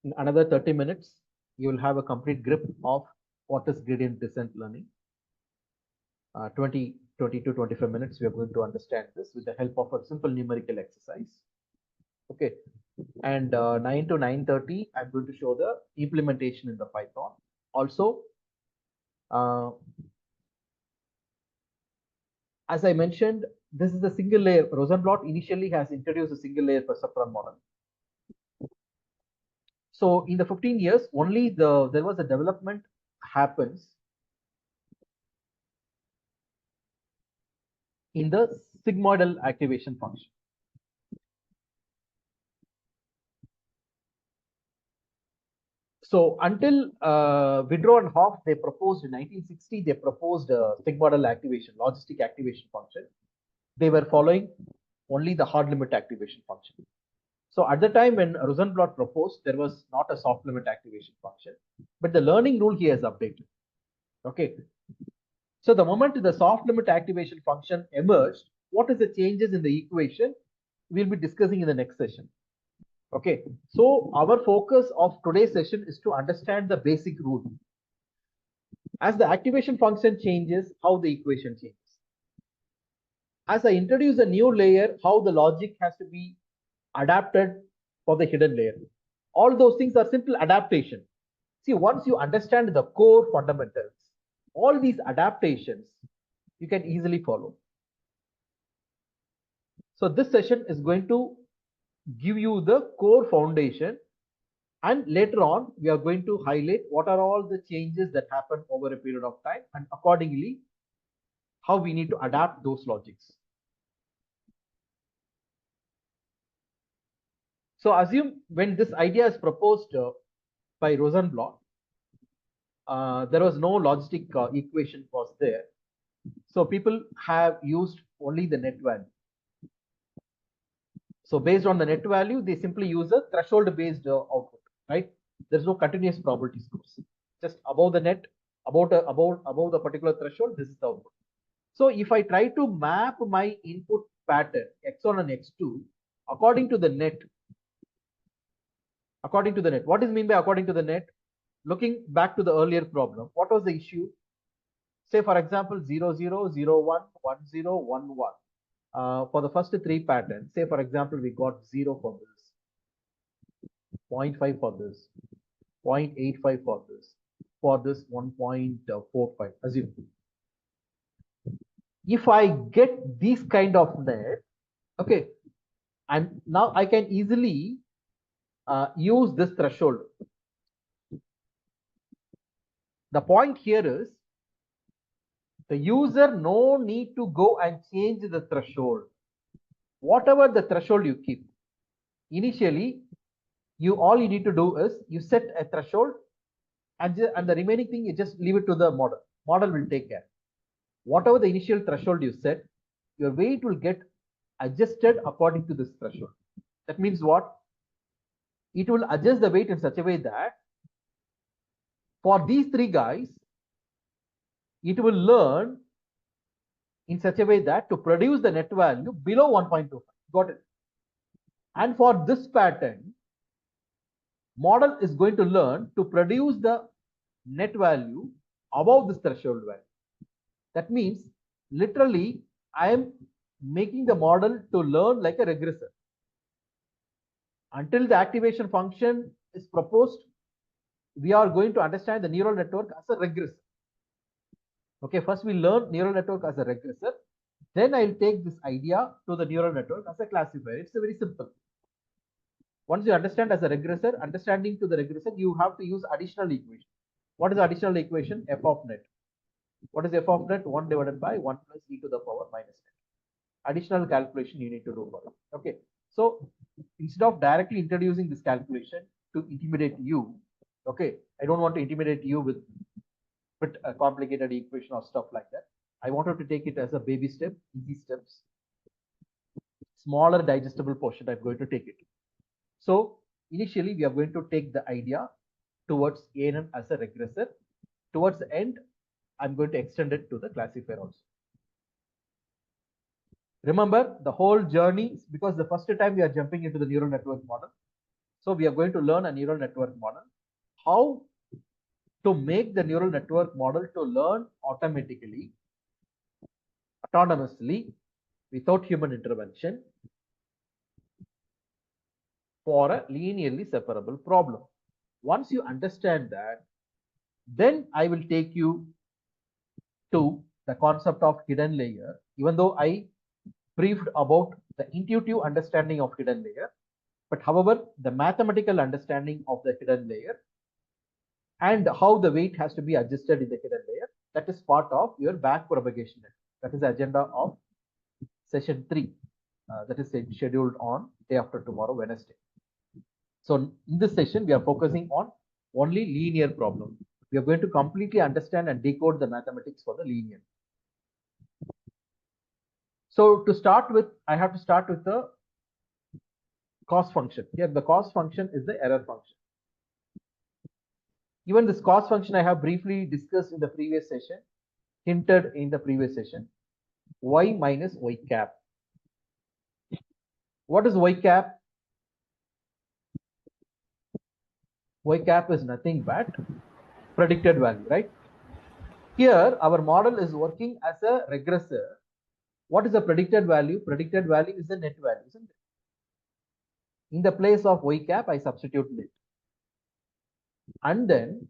In another 30 minutes, you will have a complete grip of what is gradient descent learning. 20 to 25 minutes, we are going to understand this with the help of a simple numerical exercise. Okay, and 9 to 9:30, I'm going to show the implementation in the Python. Also, as I mentioned, this is a single layer. Rosenblatt initially has introduced a single layer perceptron model. So in the 15 years, only there was a development happens in the sigmoidal activation function. So until Widrow and Hoff, they proposed in 1960, they proposed a sigmoidal activation, logistic activation function. They were following only the hard limit activation function. So at the time when Rosenblatt proposed, there was not a soft limit activation function, but the learning rule here is updated. Okay. So the moment the soft limit activation function emerged, what is the changes in the equation? We'll be discussing in the next session. Okay. So our focus of today's session is to understand the basic rule. As the activation function changes, how the equation changes. As I introduce a new layer, how the logic has to be adapted for the hidden layer. All those things are simple adaptation. See, once you understand the core fundamentals, all these adaptations you can easily follow. So this session is going to give you the core foundation, and later on we are going to highlight what are all the changes that happen over a period of time, and accordingly how we need to adapt those logics. So assume when this idea is proposed by Rosenblatt, there was no logistic equation was there. So people have used only the net value. So based on the net value, they simply use a threshold based output, right? There's no continuous probability scores. Just above the net, above the particular threshold, this is the output. So if I try to map my input pattern x1 and x2 according to the net, what is mean by according to the net? Looking back to the earlier problem, what was the issue? Say for example 0 0 0 1 1 0 1 1. For the first three patterns, say for example we got 0 for this, 0.5 for this, 0.85 for this 1.45. Assume if I get these kind of net, okay, and now I can easily use this threshold. The point here is the user no need to go and change the threshold. Whatever the threshold you keep, initially all you need to do is you set a threshold, and the remaining thing you just leave it to the model. Model will take care. Whatever the initial threshold you set, your weight will get adjusted according to this threshold. That means what? It will adjust the weight in such a way that for these three guys, it will learn in such a way that to produce the net value below 1.25. Got it? And for this pattern, model is going to learn to produce the net value above this threshold value. That means literally I am making the model to learn like a regressor. Until the activation function is proposed, we are going to understand the neural network as a regressor. Okay, first we learn neural network as a regressor, then I'll take this idea to the neural network as a classifier. It's a very simple. Once you understand as a regressor, understanding to the regressor, you have to use additional equation. What is the additional equation? F of net. What is f of net? 1 divided by 1 plus e to the power minus net. Additional calculation you need to do for it. Okay. So instead of directly introducing this calculation to intimidate you, okay, I don't want to intimidate you with a complicated equation or stuff like that. I wanted to take it as a baby step, easy steps, smaller digestible portion. I'm going to take it. So initially we are going to take the idea towards ANN as a regressor. Towards the end, I'm going to extend it to the classifier also. Remember the whole journey, because the first time we are jumping into the neural network model. So we are going to learn a neural network model, how to make the neural network model to learn automatically, autonomously, without human intervention for a linearly separable problem. Once you understand that, then I will take you to the concept of hidden layer, even though I briefed about the intuitive understanding of hidden layer. But however, the mathematical understanding of the hidden layer and how the weight has to be adjusted in the hidden layer, that is part of your back propagation. That is the agenda of session 3. That is scheduled on day after tomorrow, Wednesday. So in this session, we are focusing on only linear problem. We are going to completely understand and decode the mathematics for the linear. So to start with, I have to start with the cost function. Here, the cost function is the error function. Even this cost function I have briefly discussed in the previous session, hinted in the previous session. Y minus y cap. What is y cap? Y cap is nothing but predicted value, right? Here, our model is working as a regressor. What is the predicted value? Predicted value is the net value, isn't it? In the place of y cap, I substitute net. And then,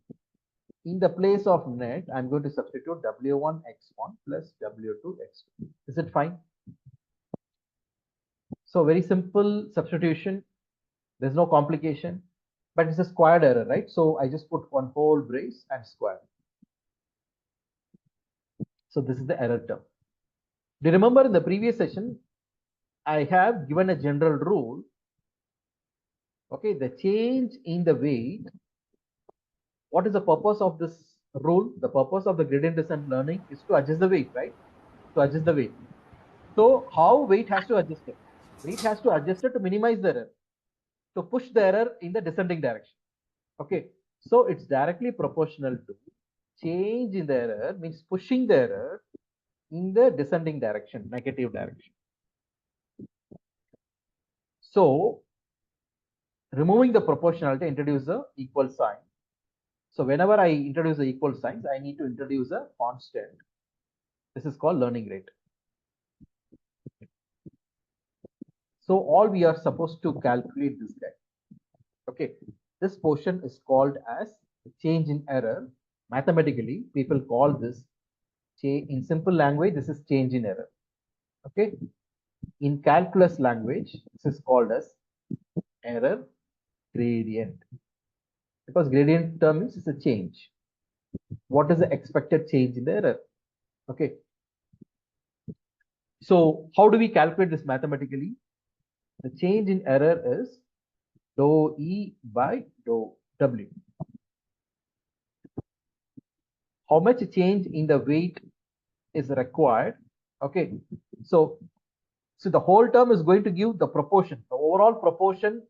in the place of net, I'm going to substitute W1 x1 plus W2 x2. Is it fine? So, very simple substitution. There's no complication, but it's a squared error, right? So, I just put one whole brace and square. So, this is the error term. Do you remember in the previous session, I have given a general rule. Okay, the change in the weight. What is the purpose of this rule? The purpose of the gradient descent learning is to adjust the weight, right? To adjust the weight. So how weight has to adjust it? Weight has to adjust it to minimize the error, to push the error in the descending direction. Okay, so it's directly proportional to change in the error, means pushing the error in the descending direction, negative direction. So removing the proportionality, introduce the equal sign. So whenever I introduce the equal signs, I need to introduce a constant. This is called learning rate. So all we are supposed to calculate this guy. Okay, this portion is called as change in error. Mathematically, people call this in simple language. This is change in error. Okay, in calculus language, this is called as error gradient, because gradient term means it's a change. What is the expected change in the error? Okay. So how do we calculate this mathematically? The change in error is dou E by dou W. How much change in the weight is required? Okay. So the whole term is going to give the proportion, the overall proportion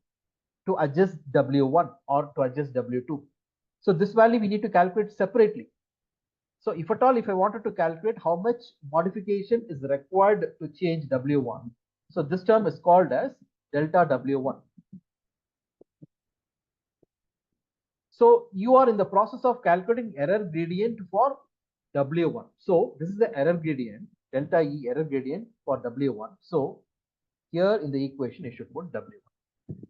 to adjust W1 or to adjust W2. So this value we need to calculate separately. So if at all, if I wanted to calculate how much modification is required to change W1, so this term is called as delta W1. So you are in the process of calculating error gradient for W1. So this is the error gradient, delta E error gradient for W1. So here in the equation, you should put W1.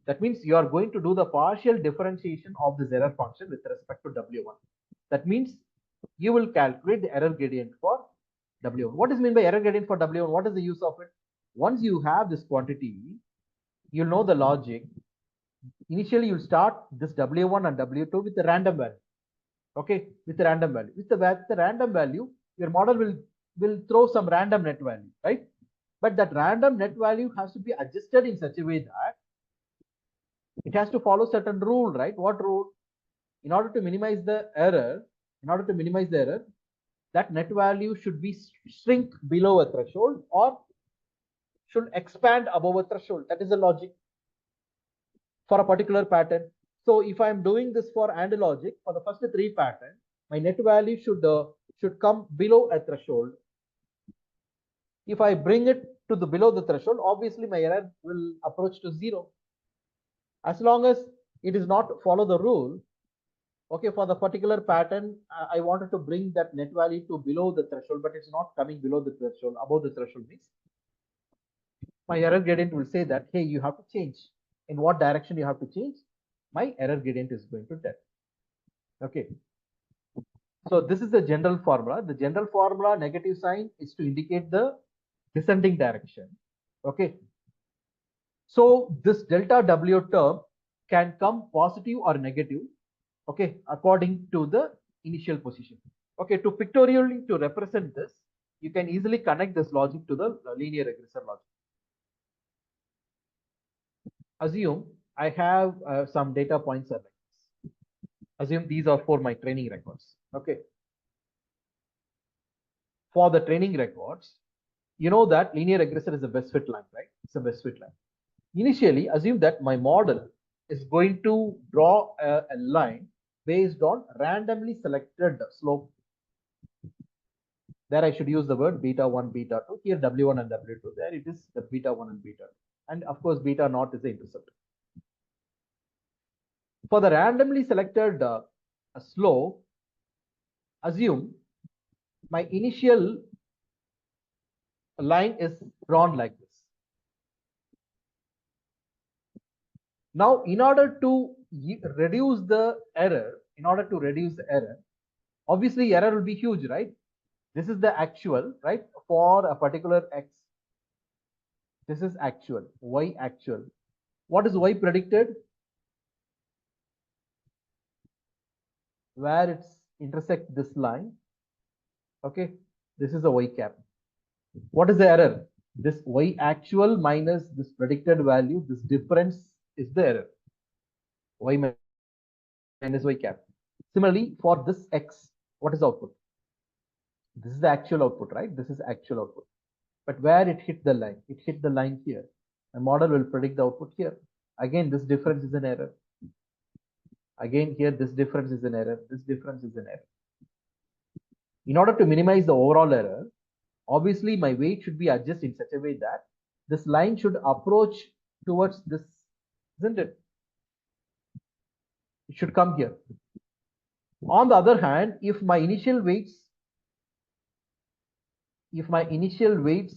That means you are going to do the partial differentiation of this error function with respect to W1. That means you will calculate the error gradient for W1. What is meant by error gradient for W1? What is the use of it? Once you have this quantity, you'll know the logic. Initially, you'll start this W1 and W2 with a random value. Okay, with a random value. With the random value, your model will throw some random net value, right? But that random net value has to be adjusted in such a way that it has to follow certain rule, right? What rule? In order to minimize the error, that net value should be shrink below a threshold or should expand above a threshold. That is the logic for a particular pattern. So if I am doing this for AND logic, for the first 3 patterns, my net value should come below a threshold. If I bring it to below the threshold, obviously my error will approach to 0. As long as it is not follow the rule. Okay, for the particular pattern, I wanted to bring that net value to below the threshold, but it's not coming below the threshold. Above the threshold means my error gradient will say that, hey, you have to change. In what direction you have to change? My error gradient is going to tell. Okay. So this is the general formula. The general formula, negative sign, is to indicate the descending direction. Okay. So this delta W term can come positive or negative, okay, according to the initial position. Okay, to pictorially to represent this, you can easily connect this logic to the linear regressor logic. Assume I have some data points are like this. Assume these are for my training records. Okay. For the training records, you know that linear regressor is the best fit line, right? It's the best fit line. Initially, assume that my model is going to draw a line based on randomly selected slope. There I should use the word beta 1, beta 2. Here W1 and W2. There it is the beta 1 and beta 2. And of course, beta naught is the intercept. For the randomly selected slope, assume my initial line is drawn like this. Now, in order to reduce the error, obviously error will be huge, right? This is the actual, right? For a particular X. This is actual, Y actual. What is Y predicted? Where it's intersect this line. Okay, this is a Y cap. What is the error? This Y actual minus this predicted value, this difference is the error. Y minus Y cap. Similarly, for this X, what is the output? This is the actual output, right? This is actual output. But where it hit the line? It hit the line here. My model will predict the output here. Again, this difference is an error. Again, here, this difference is an error. This difference is an error. In order to minimize the overall error, obviously my weight should be adjusted in such a way that this line should approach towards this, isn't it? It should come here. On the other hand, if my initial weights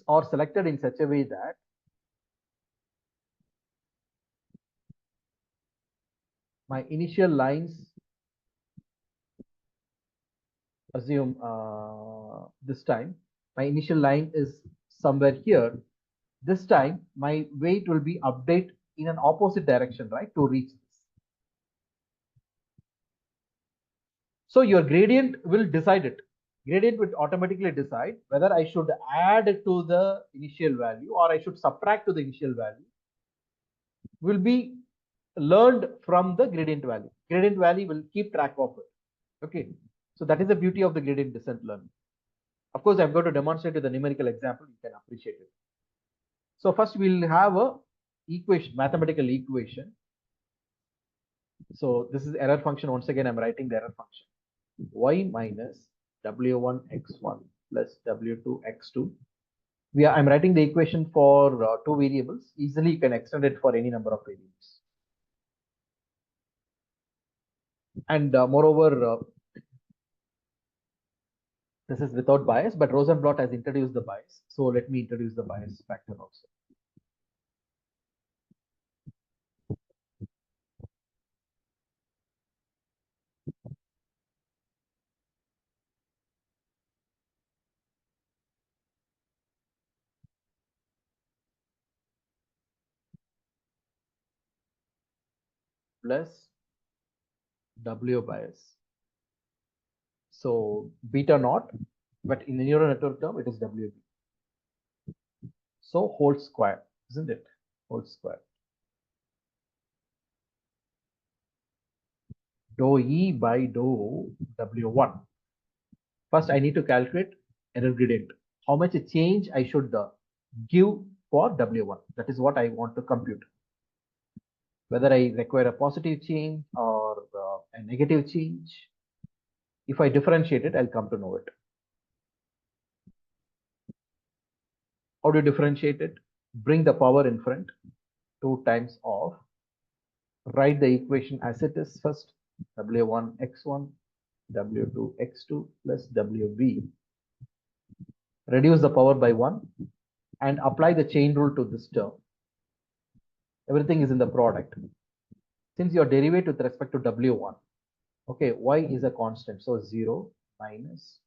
are selected in such a way that my initial lines, assume this time my initial line is somewhere here. This time my weight will be updated in an opposite direction, right, to reach this. So your gradient will decide it. Gradient will automatically decide whether I should add to the initial value or I should subtract to the initial value. Will be learned from the gradient value. Gradient value will keep track of it. Okay. So that is the beauty of the gradient descent learning. Of course, I'm going to demonstrate with a numerical example. You can appreciate it. So first we'll have a equation, mathematical equation. So this is error function. Once again, I'm writing the error function. Y minus W1 x1 plus W2 x2. I'm writing the equation for two variables. Easily you can extend it for any number of variables. And moreover, this is without bias, but Rosenblatt has introduced the bias. So let me introduce the bias factor also. Plus W bias. So beta naught, but in the neural network term, it is WB. So whole square, isn't it? Whole square. Dou E by dou W1. First, I need to calculate error gradient. How much change I should give for W1. That is what I want to compute. Whether I require a positive change or a negative change. If I differentiate it, I'll come to know it. How do you differentiate it? Bring the power in front, 2 times of write the equation as it is first. W1 x1, W2 x2 plus WB. Reduce the power by 1 and apply the chain rule to this term. Everything is in the product. Since your derivative with respect to W1, okay, y is a constant, so 0 minus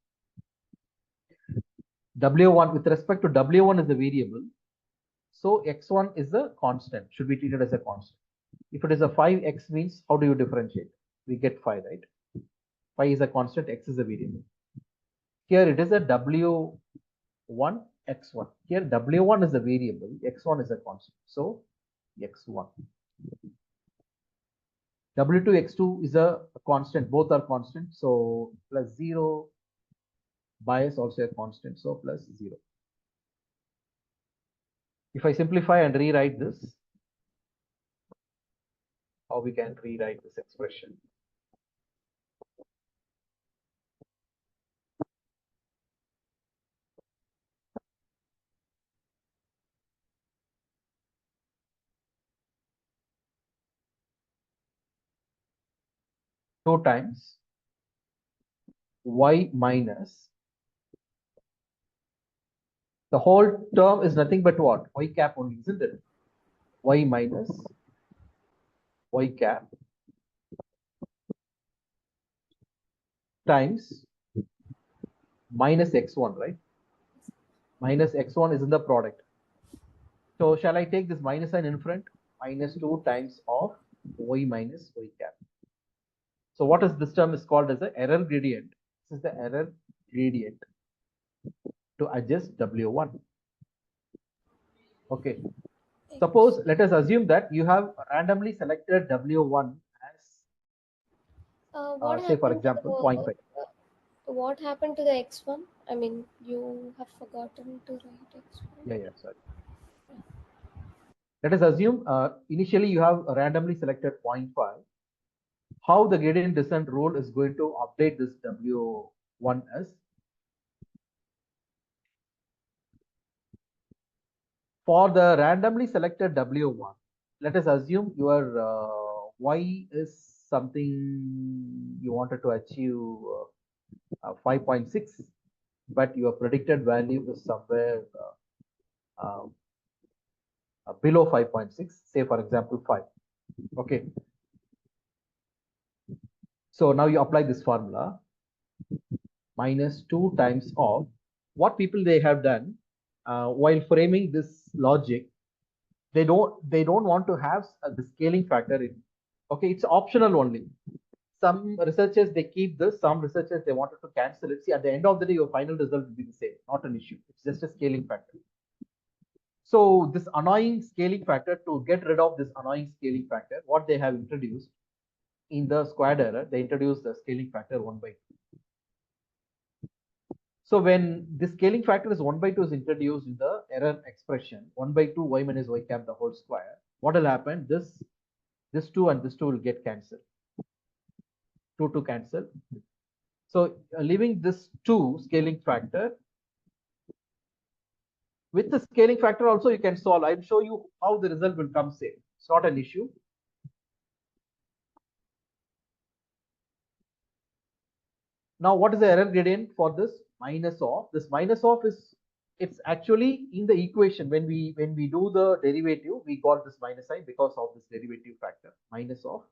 W1 with respect to W1 is a variable, so x1 is a constant, should be treated as a constant. If it is a 5x means how do you differentiate? We get 5, right? 5 is a constant, x is a variable. Here it is a W1 x1. Here W1 is a variable, x1 is a constant, so x1. W2 x2 is a constant, both are constant, so plus 0, bias also a constant, so plus 0. If I simplify and rewrite this, how we can rewrite this expression? Two times y minus the whole term is nothing but what? Y cap only, isn't it? Y minus y cap times minus x1, right? Minus x1 is in the product. So shall I take this minus sign in front? Minus 2 times of y minus y cap. So what is this term is called as the error gradient. This is the error gradient to adjust W1. Okay. Suppose let us assume that you have randomly selected W1 as say for example 0.5. What happened to the x1? I mean, you have forgotten to write x1. Yeah, sorry. Let us assume initially you have randomly selected 0.5. How the gradient descent rule is going to update this W1 as for the randomly selected W1. Let us assume your y is something you wanted to achieve 5.6, but your predicted value is somewhere below 5.6, say for example 5. Okay. So now you apply this formula, minus 2 times of what people they have done while framing this logic. They don't want to have the scaling factor in. Okay, it's optional only. Some researchers they keep this, some researchers they wanted to cancel it. See, at the end of the day, your final result will be the same, not an issue. It's just a scaling factor. So this annoying scaling factor, to get rid of this annoying scaling factor, what they have introduced in the squared error, they introduced the scaling factor 1 by 2. So when the scaling factor is 1 by 2 is introduced in the error expression, 1 by 2 y minus y cap the whole square, what will happen? This 2 and this 2 will get cancelled. 2 to cancel. So leaving this 2 scaling factor, with the scaling factor also you can solve. I'll show you how the result will come same. It's not an issue. Now what is the error gradient for this? Minus of. This minus of is, it's actually in the equation. When we do the derivative, we got this minus sign because of this derivative factor, minus of.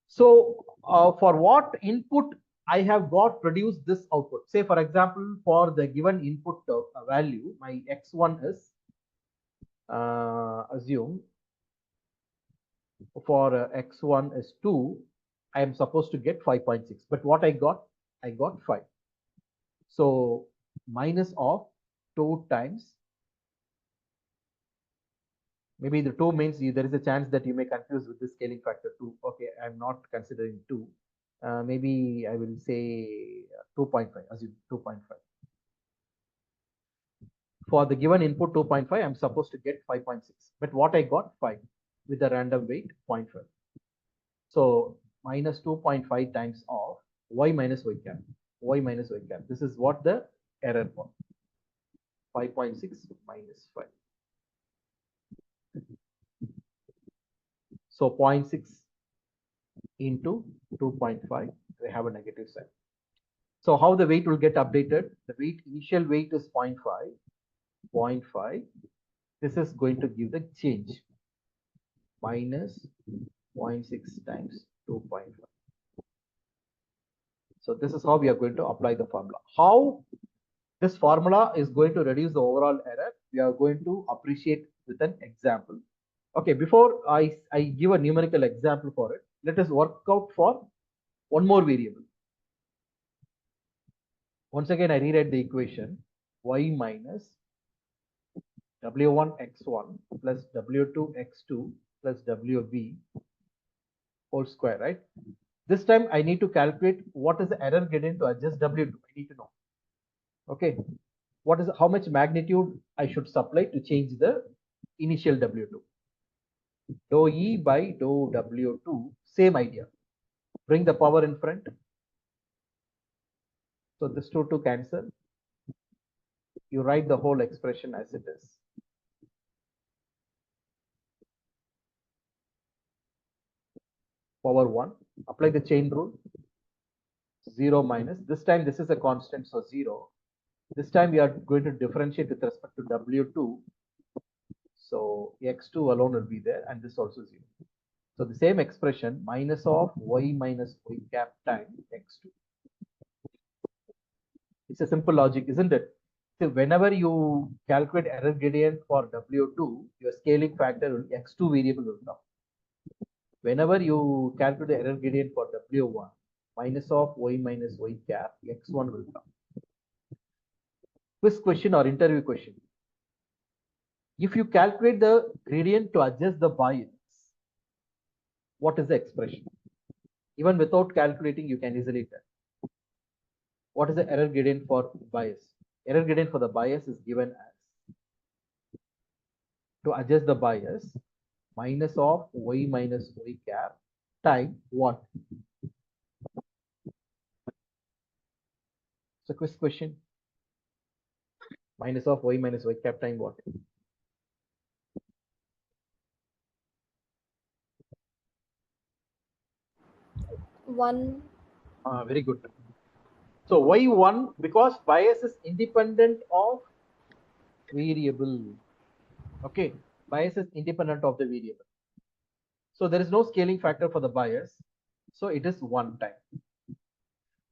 So for what input I have got produced this output. Say for example, for the given input value, my x1 is assume for x1 is 2. I am supposed to get 5.6, but what I got 5. So minus of 2 times, maybe the 2 means there is a chance that you may confuse with the scaling factor 2. Okay, I'm not considering 2. Maybe I will say 2.5, assume 2.5. For the given input 2.5, I'm supposed to get 5.6, but what I got 5 with a random weight 0.5. So minus 2.5 times of y minus y cap, y minus y cap. This is what the error was. 5.6 minus 5. So 0.6 into 2.5, we have a negative sign. So how the weight will get updated? The weight, initial weight is 0.5, 0.5. This is going to give the change minus 0.6 times 2.5. So this is how we are going to apply the formula. How this formula is going to reduce the overall error, we are going to appreciate with an example. Okay, before I give a numerical example for it, let us work out for one more variable. Once again, I rewrite the equation y minus w1 x1 plus w2 x2 plus wb whole square, right? This time I need to calculate what is the error gradient to adjust w2. I need to know. Okay, what is how much magnitude I should supply to change the initial w2. Dou e by dou w2, same idea. Bring the power in front. So this 2 to cancel. You write the whole expression as it is. Power 1. Apply the chain rule. 0 minus. This time this is a constant, so 0. This time we are going to differentiate with respect to w2. So x2 alone will be there, and this also 0. So the same expression minus of y minus y cap times x2. It's a simple logic, isn't it? So whenever you calculate error gradient for W2, your scaling factor will x2 variable will come. Whenever you calculate the error gradient for W1, minus of y minus y cap, x1 will come. Quiz question or interview question. If you calculate the gradient to adjust the bias, what is the expression? Even without calculating, you can easily tell. What is the error gradient for bias? Error gradient for the bias is given as, to adjust the bias, minus of y minus y cap time what? It's a quiz question. Minus of y minus y cap time what? One. Very good. So y1, because bias is independent of variable. Okay, bias is independent of the variable. So there is no scaling factor for the bias. So it is 1 time.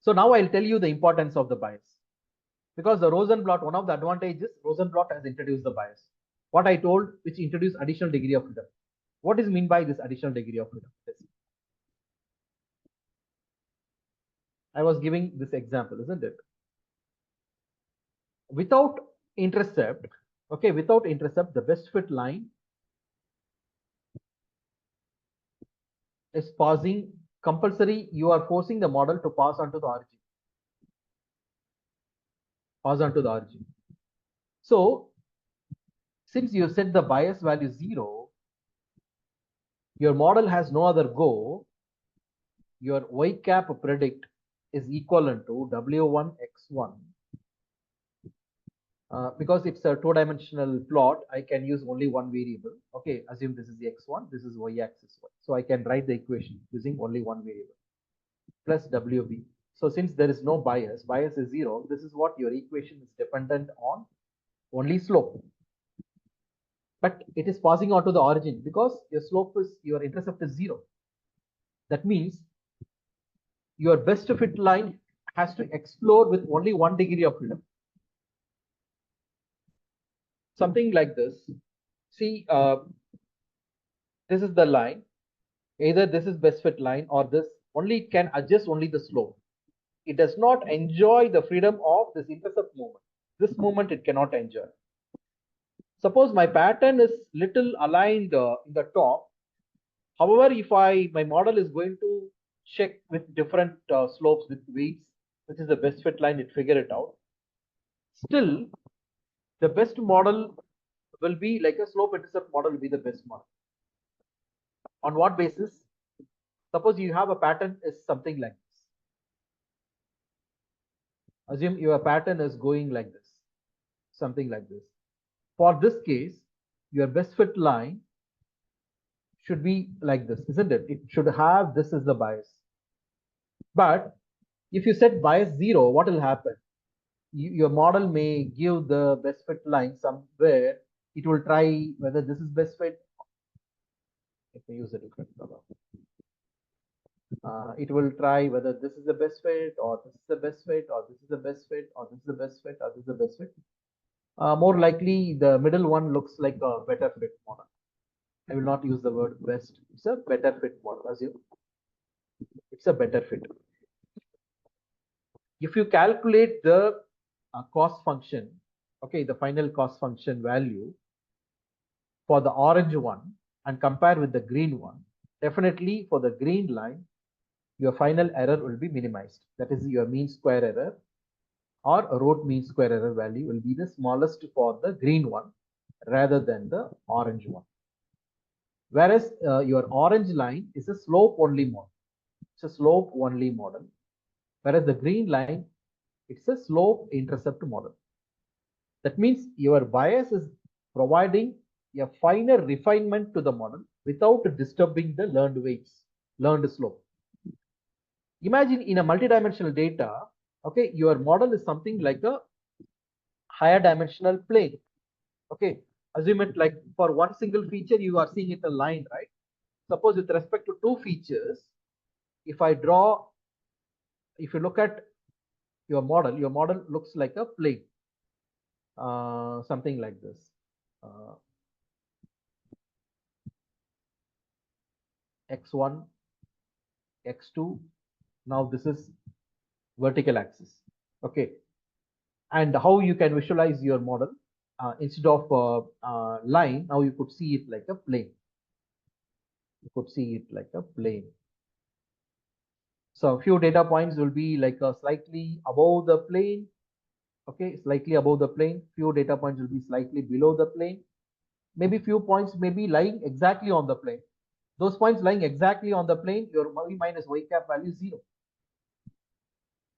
So now I'll tell you the importance of the bias. Because the Rosenblatt, one of the advantages, Rosenblatt has introduced the bias. What I told, which introduced additional degree of freedom. What is mean by this additional degree of freedom? I was giving this example, isn't it? Without intercept, okay, without intercept, the best fit line is passing compulsory. You are forcing the model to pass onto the origin. Pass onto the origin. So, since you set the bias value 0, your model has no other go. Your y cap predict is equivalent to w1 x1. Because it's a two-dimensional plot, I can use only one variable. Okay, assume this is the x1, this is y-axis y. So I can write the equation using only one variable plus wb. So since there is no bias, bias is 0, this is what your equation is dependent on, only slope. But it is passing on to the origin because your slope is, your intercept is 0. That means your best fit line has to explore with only 1 degree of freedom. Something like this. See, this is the line. Either this is best fit line or this only can adjust only the slope. It does not enjoy the freedom of this intercept movement. This movement it cannot enjoy. Suppose my pattern is little aligned in the top. However, if my model is going to check with different slopes with weights, which is the best fit line, it figure it out. Still, the best model will be like a slope intercept model will be the best model. On what basis? Suppose you have a pattern is something like this. Assume your pattern is going like this, something like this. For this case, your best fit line should be like this, isn't it? It should have this as the bias. But if you set bias 0, what will happen? Your model may give the best fit line somewhere. It will try whether this is best fit. Let me use a different color. It will try whether this is the best fit, or this is the best fit, or this is the best fit, or this is the best fit, or this is the best fit. More likely, the middle one looks like a better fit model. I will not use the word best. It's a better fit model. Assume it's a better fit. If you calculate the cost function, okay, the final cost function value for the orange one and compare with the green one, definitely for the green line, your final error will be minimized. That is, your mean square error or root mean square error value will be the smallest for the green one rather than the orange one. Whereas your orange line is a slope only model. It's a slope only model. Whereas the green line, it's a slope intercept model. That means your bias is providing a finer refinement to the model without disturbing the learned weights, learned slope. Imagine in a multidimensional data, okay, your model is something like a higher dimensional plane. Okay, assume it like for one single feature, you are seeing it a line, right? Suppose with respect to two features, if you look at your model looks like a plane, something like this. X1, X2, now this is vertical axis. Okay, and how you can visualize your model instead of line, now you could see it like a plane. You could see it like a plane. So a few data points will be like slightly above the plane. Okay, slightly above the plane. Few data points will be slightly below the plane. Maybe few points may be lying exactly on the plane. Those points lying exactly on the plane, your y minus y cap value is 0.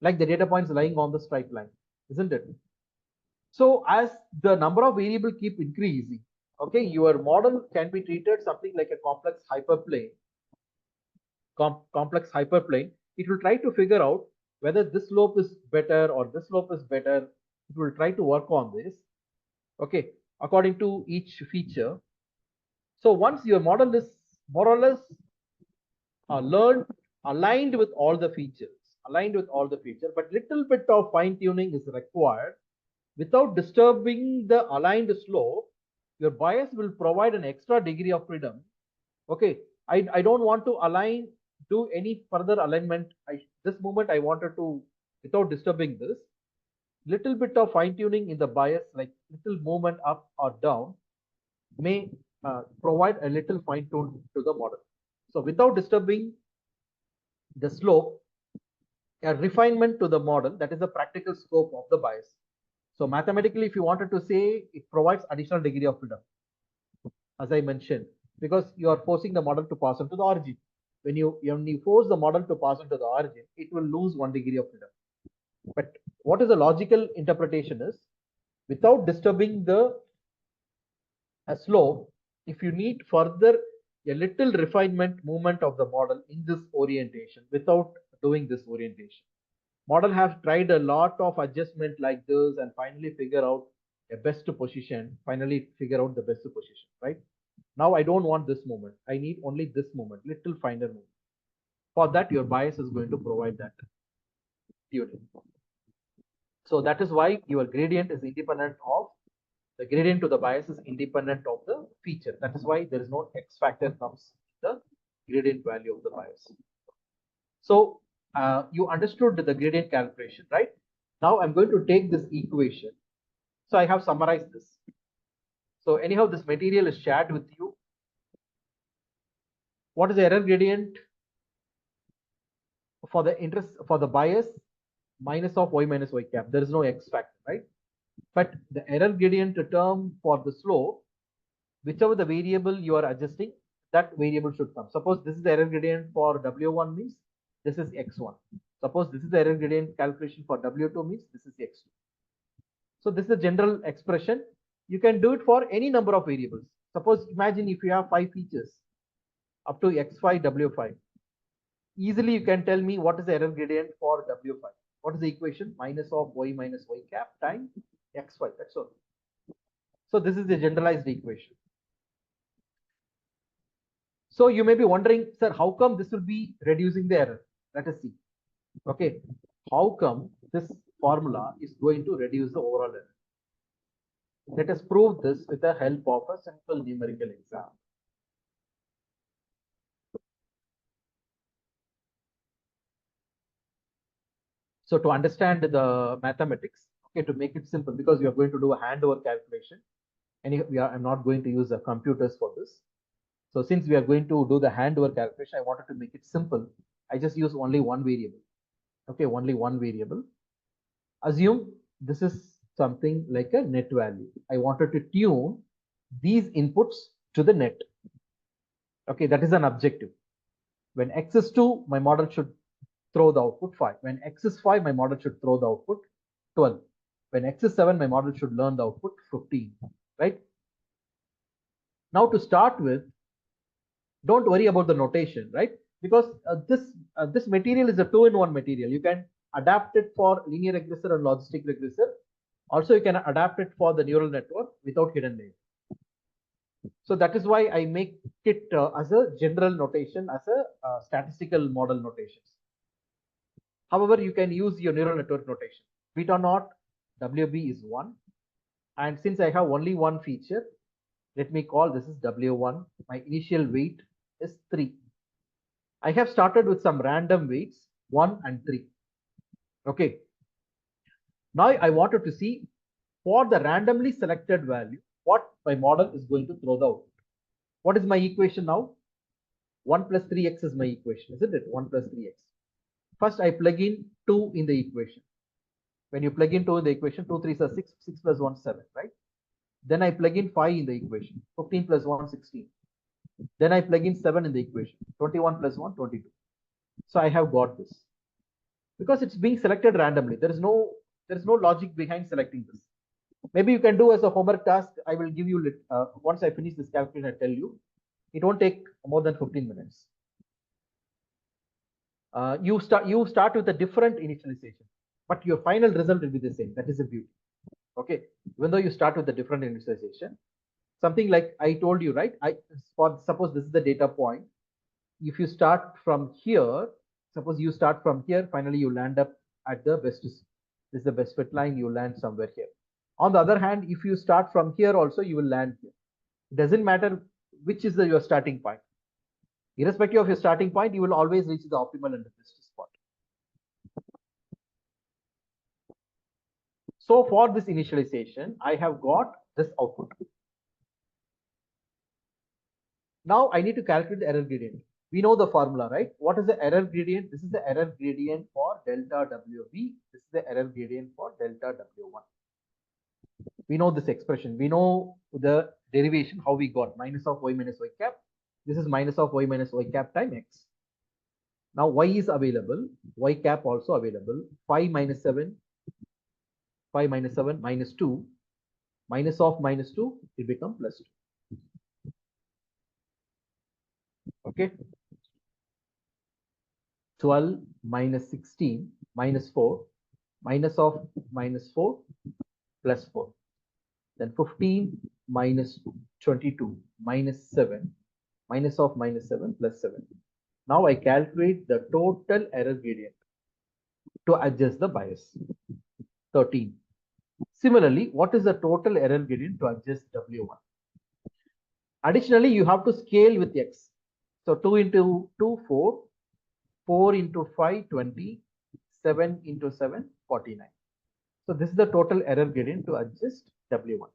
Like the data points lying on the straight line, isn't it? So as the number of variables keep increasing, okay, your model can be treated something like a complex hyperplane. Complex hyperplane. It will try to figure out whether this slope is better or this slope is better. It will try to work on this, okay, according to each feature. So once your model is more or less learned, aligned with all the features, but little bit of fine tuning is required. Without disturbing the aligned slope, your bias will provide an extra degree of freedom. Okay, I don't want to do any further alignment. This moment I wanted to, without disturbing this, little bit of fine tuning in the bias, like little movement up or down, may provide a little fine tune to the model. So without disturbing the slope, a refinement to the model, that is the practical scope of the bias. So mathematically, if you wanted to say, it provides additional degree of freedom, as I mentioned, because you are forcing the model to pass on to the origin. When you force the model to pass on to the origin, it will lose 1 degree of freedom. But what is the logical interpretation is, without disturbing the slope, if you need further a little refinement movement of the model in this orientation, without doing this orientation, model has tried a lot of adjustment like this and finally figure out a best position, right? Now I don't want this movement. I need only this movement, little finer movement. For that, your bias is going to provide that tuning. So that is why your gradient is independent of the gradient to the bias is independent of the feature. That is why there is no X factor comes the gradient value of the bias. So you understood the gradient calculation, right? Now I'm going to take this equation. So I have summarized this. So anyhow, this material is shared with you. What is the error gradient for the bias minus of y minus y cap? There is no X factor, right? But the error gradient term for the slope, whichever the variable you are adjusting, that variable should come. Suppose this is the error gradient for W1 means this is X1. Suppose this is the error gradient calculation for W2 means this is X2. So this is a general expression. You can do it for any number of variables. Suppose imagine if you have 5 features. up to x5, w5. Easily you can tell me what is the error gradient for w5. What is the equation? Minus of y minus y cap times x5. That's all. So this is the generalized equation. So you may be wondering, sir, how come this will be reducing the error? Let us see. Okay, how come this formula is going to reduce the overall error? Let us prove this with the help of a simple numerical example. So to understand the mathematics, okay, to make it simple, because we are going to do a hand-over calculation, and I'm not going to use the computers for this. So since we are going to do the hand-over calculation, I wanted to make it simple. I just use only one variable. Okay, only one variable. Assume this is something like a net value. I wanted to tune these inputs to the net. Okay, that is an objective. When x is 2, my model should throw the output 5. When x is 5, my model should throw the output 12. When x is 7, my model should learn the output 15. Right? Now to start with, don't worry about the notation, right? Because this material is a two-in-one material. You can adapt it for linear regressor and logistic regressor. Also, you can adapt it for the neural network without hidden layer. So that is why I make it as a general notation, as a statistical model notations. However, you can use your neural network notation. Beta naught WB is 1. And since I have only one feature, let me call this is W1. My initial weight is 3. I have started with some random weights 1 and 3. Okay. Now I wanted to see for the randomly selected value, what my model is going to throw the output. What is my equation now? 1 plus 3x is my equation, isn't it? 1 plus 3x. First, I plug in 2 in the equation. When you plug in 2 in the equation, 2 3s are 6, 6 plus 1 7, right? Then I plug in 5 in the equation, 15 plus 1 16. Then I plug in 7 in the equation, 21 plus 1 22. So I have got this. Because it's being selected randomly. There is no logic behind selecting this. Maybe you can do as a homework task. I will give you once I finish this calculation, I tell you. It won't take more than 15 minutes. You start with a different initialization, but your final result will be the same. That is the beauty. Okay, even though you start with a different initialization, something like I told you, right? Suppose this is the data point. If you start from here, suppose you start from here, finally you land up at the best. This is the best fit line. You land somewhere here. On the other hand, if you start from here also, you will land here. It doesn't matter which is your starting point. Irrespective of your starting point, you will always reach the optimal and the best spot. So for this initialization, I have got this output. Now I need to calculate the error gradient. We know the formula, right? What is the error gradient? This is the error gradient for delta WB. This is the error gradient for delta W1. We know this expression. We know the derivation, how we got minus of y minus y cap. This is minus of y minus y cap times x. Now y is available, y cap also available. 5 minus 7, 5 minus 7 minus 2. Minus of minus 2, it becomes plus 2. Okay. 12 minus 16 minus 4. Minus of minus 4 plus 4. Then 15 minus 22 minus 7. Minus of minus 7 plus 7. Now I calculate the total error gradient to adjust the bias. 13. Similarly, what is the total error gradient to adjust W1? Additionally, you have to scale with x. So 2 into 2, 4. 4 into 5, 20. 7 into 7, 49. So this is the total error gradient to adjust W1.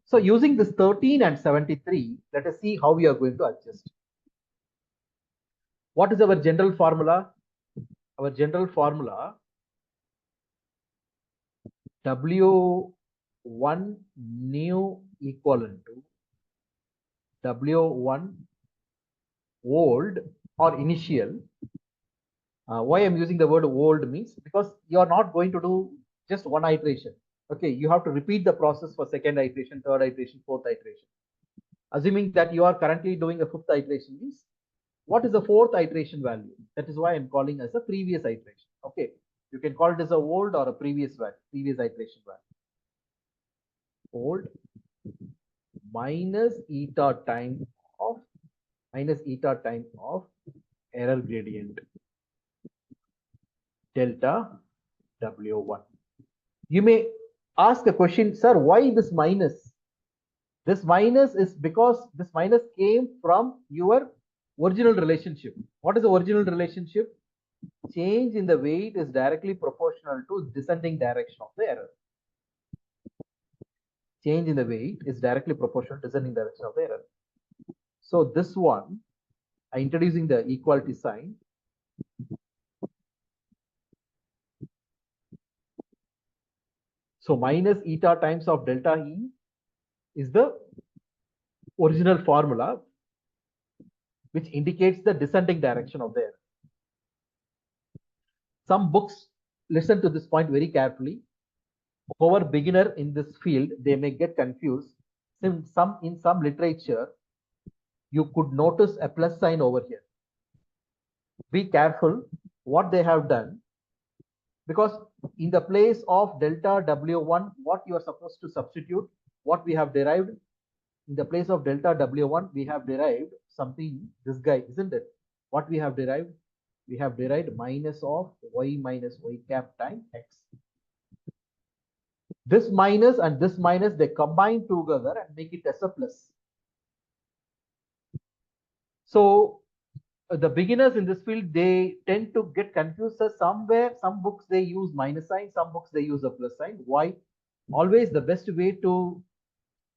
So using this 13 and 73, let us see how we are going to adjust. What is our general formula? Our general formula, W1 new equivalent to W1 old or initial. Why I'm using the word old means because you are not going to do just one iteration. Okay, you have to repeat the process for second iteration, third iteration, fourth iteration. Assuming that you are currently doing a fifth iteration means What is the fourth iteration value? That is why I'm calling as a previous iteration. Okay, you can call it as a old or a previous value, previous iteration value. Old minus eta time of error gradient delta W1. You may ask a question, sir, why this minus? This minus is because this minus came from your original relationship. What is the original relationship? Change in the weight is directly proportional to descending direction of the error. Change in the weight is directly proportional to descending direction of the error. So this one, introducing the equality sign, so minus eta times of delta E is the original formula which indicates the descending direction of the error. Some books listen to this point very carefully. For a beginner in this field, they may get confused. In some literature, you could notice a plus sign over here. Be careful what they have done, because in the place of delta W1, what you are supposed to substitute, what we have derived, in the place of delta W1, we have derived something, this guy, isn't it? What we have derived? We have derived minus of y minus y cap times x. This minus and this minus, they combine together and make it as a plus. So the beginners in this field, they tend to get confused. So somewhere, some books they use minus sign, some books they use a plus sign. Why? Always the best way to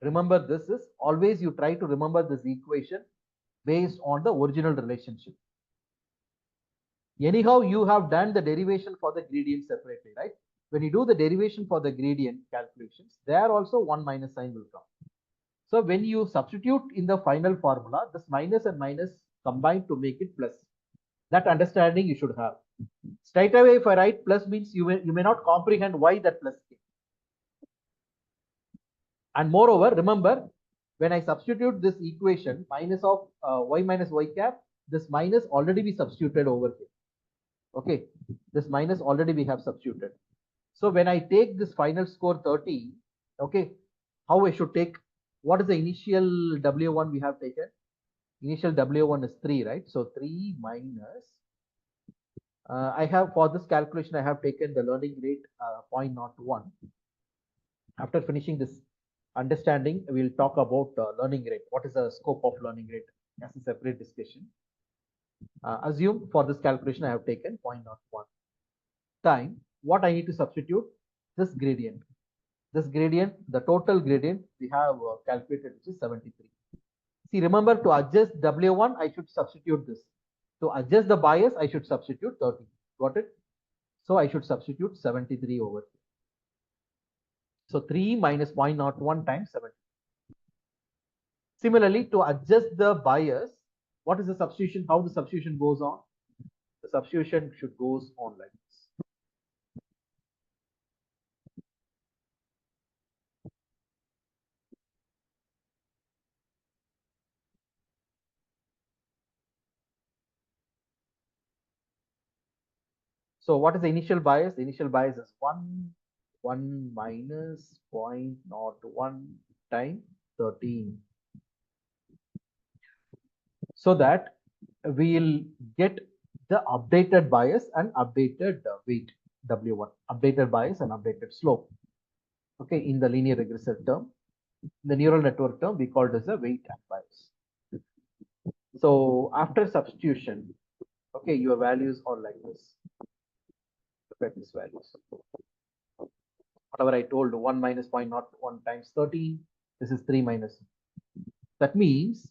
remember this is, always you try to remember this equation based on the original relationship. Anyhow, you have done the derivation for the gradient separately, right? When you do the derivation for the gradient calculations, there also one minus sign will come. So when you substitute in the final formula, this minus and minus combine to make it plus. That understanding you should have. Straight away, if I write plus means you may not comprehend why that plus came. And moreover, remember, when I substitute this equation, minus of y minus y cap, this minus already be substituted over here. Okay, this minus already we have substituted. So when I take this final score 30, okay, how I should take, what is the initial W1 we have taken? Initial W1 is 3, right? So 3 minus, I have, for this calculation, I have taken the learning rate 0.01. After finishing this understanding, we'll talk about learning rate. What is the scope of learning rate as a separate discussion. Assume for this calculation, I have taken 0.01 time. What I need to substitute? This gradient. This gradient, the total gradient we have calculated, which is 73. See, remember, to adjust W1, I should substitute this. To adjust the bias, I should substitute 30. Got it? So I should substitute 73 over here. So 3 minus 0.01 times 70. Similarly, to adjust the bias, what is the substitution? How the substitution goes on? The substitution should goes on like this. So what is the initial bias? The initial bias is 1 minus 0.01 times 13. So that we'll get the updated bias and updated weight W1, updated bias and updated slope. Okay, in the linear regressive term, the neural network term, we call it as a weight and bias. So after substitution, okay, your values are like this. Look at these values. Whatever I told, 1 minus 0.01 times 13, this is 3 minus. That means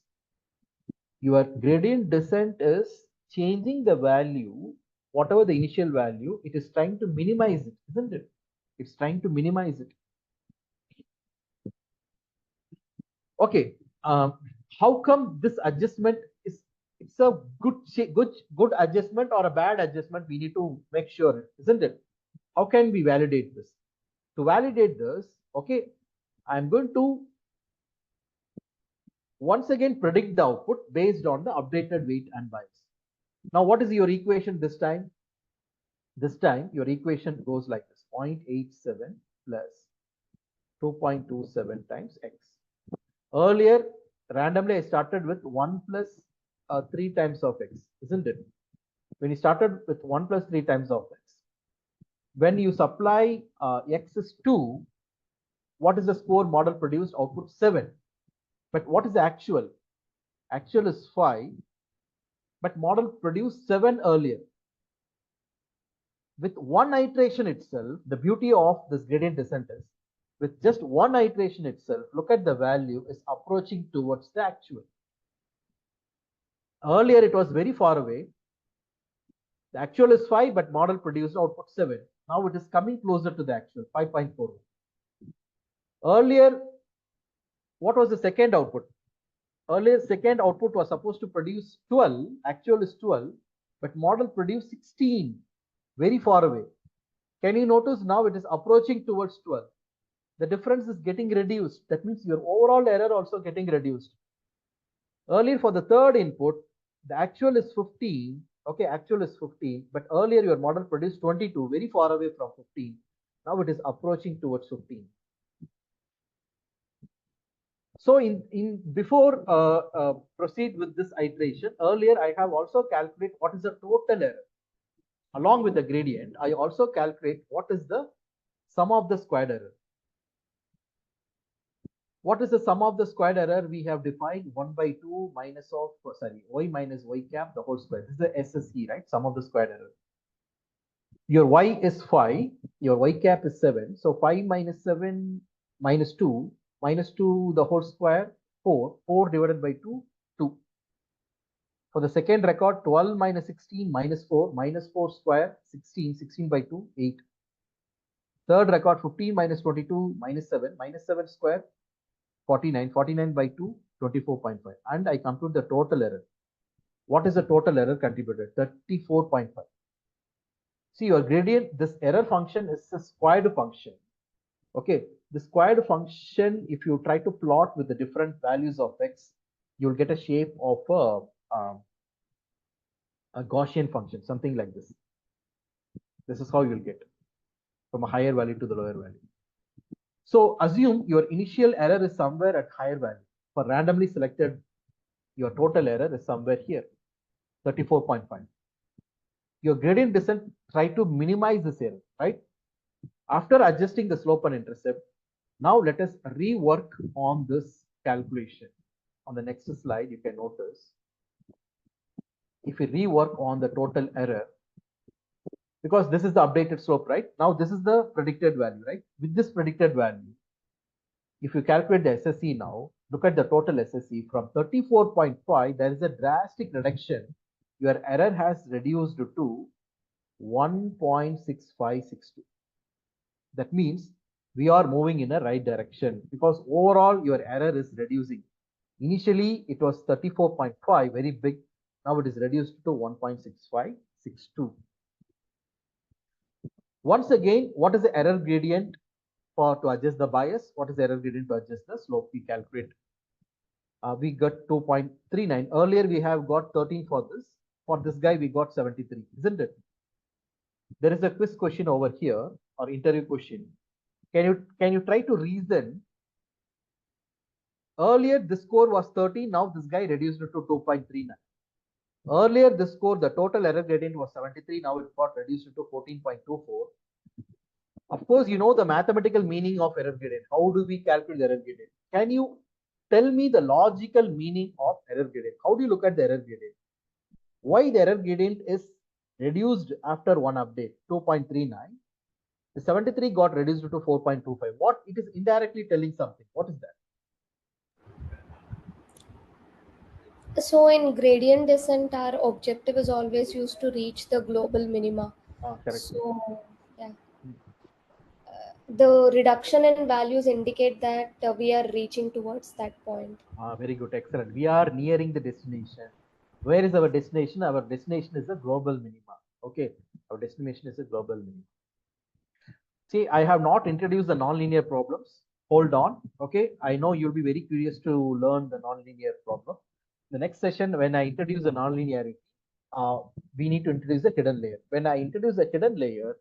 your gradient descent is changing the value, whatever the initial value, it is trying to minimize it, isn't it? It's trying to minimize it. Okay, how come this adjustment is, it's a good adjustment or a bad adjustment? We need to make sure, isn't it? How can we validate this? To validate this, okay, I'm going to Once again, predict the output based on the updated weight and bias. Now, what is your equation this time? This time, your equation goes like this: 0.87 plus 2.27 times x. Earlier, randomly, I started with 1 plus 3 times of x, isn't it? When you started with 1 plus 3 times of x, when you supply x is 2, what is the score model produced? Output 7. But what is the actual? Actual is 5, but model produced 7 earlier. With one iteration itself, the beauty of this gradient descent is, with just one iteration itself, look at the value is approaching towards the actual. Earlier it was very far away. The actual is 5, but model produced output 7. Now it is coming closer to the actual, 5.4. Earlier, what was the second output? Earlier, second output was supposed to produce 12, actual is 12, but model produced 16, very far away. Can you notice now it is approaching towards 12? The difference is getting reduced. That means your overall error also getting reduced. Earlier for the third input, the actual is 15. Okay, actual is 15, but earlier your model produced 22, very far away from 15. Now it is approaching towards 15. So before proceed with this iteration, earlier I have also calculated what is the total error. Along with the gradient, I also calculate what is the sum of the squared error. What is the sum of the squared error? We have defined 1 by 2 minus of, y minus y cap the whole square. This is the SSE, right? Sum of the squared error. Your y is 5, your y cap is 7. So 5 minus 7 minus 2 the whole square, 4. 4 divided by 2, 2. For the second record, 12 minus 16 minus 4 square, 16, 16 by 2, 8. Third record, 15 minus 22 minus 7 square, 49, 49 by 2, 24.5. And I compute the total error. What is the total error contributed? 34.5. See, your gradient, this error function is a squared function. Okay, the squared function, if you try to plot with the different values of x, you'll get a shape of a Gaussian function, something like this. This is how you'll get from a higher value to the lower value. So assume your initial error is somewhere at higher value. For randomly selected, your total error is somewhere here, 34.5. Your gradient descent, try to minimize this error, right? After adjusting the slope and intercept, now let us rework on this calculation. On the next slide, you can notice, if we rework on the total error, because this is the updated slope, right? Now this is the predicted value, right? With this predicted value, if you calculate the SSE now, look at the total SSE from 34.5, there is a drastic reduction. Your error has reduced to 1.6562. That means we are moving in a right direction because overall your error is reducing. Initially it was 34.5, very big. Now it is reduced to 1.6562. Once again, what is the error gradient to adjust the bias? What is the error gradient to adjust the slope? We calculate. We got 2.39. Earlier we have got 13 for this. For this guy we got 73, isn't it? There is a quiz question over here, or interview question. Can you try to reason? Earlier this score was 13. Now this guy reduced it to 2.39. Earlier this score, the total error gradient was 73. Now it got reduced to 14.24. Of course, you know the mathematical meaning of error gradient. How do we calculate the error gradient? Can you tell me the logical meaning of error gradient? How do you look at the error gradient? Why the error gradient is reduced after one update, 2.39? The 73 got reduced to 4.25. What it is indirectly telling something. What is that? So in gradient descent, our objective is always used to reach the global minima. Correct. So yeah, the reduction in values indicate that we are reaching towards that point. Very good, excellent. We are nearing the destination. Where is our destination? Our destination is a global minima. Okay, our destination is a global minima. See, I have not introduced the nonlinear problems. hold on. Okay, I know you'll be very curious to learn the nonlinear problem. The next session, when I introduce the nonlinearity, we need to introduce a hidden layer. When I introduce a hidden layer,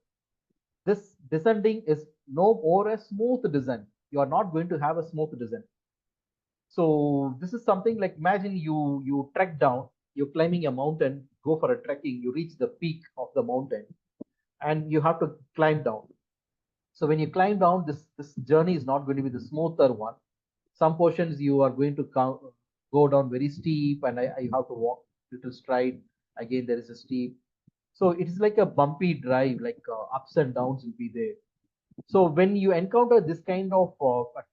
this descending is no more a smooth descent. You are not going to have a smooth descent. So this is something like, imagine you trek down, you're climbing a mountain, go for a trekking, you reach the peak of the mountain, and you have to climb down. So when you climb down, this journey is not going to be the smoother one. Some portions you are going to go down very steep, and I have to walk little straight. Again, there is a steep. So it is like a bumpy drive, like ups and downs will be there. So when you encounter this kind of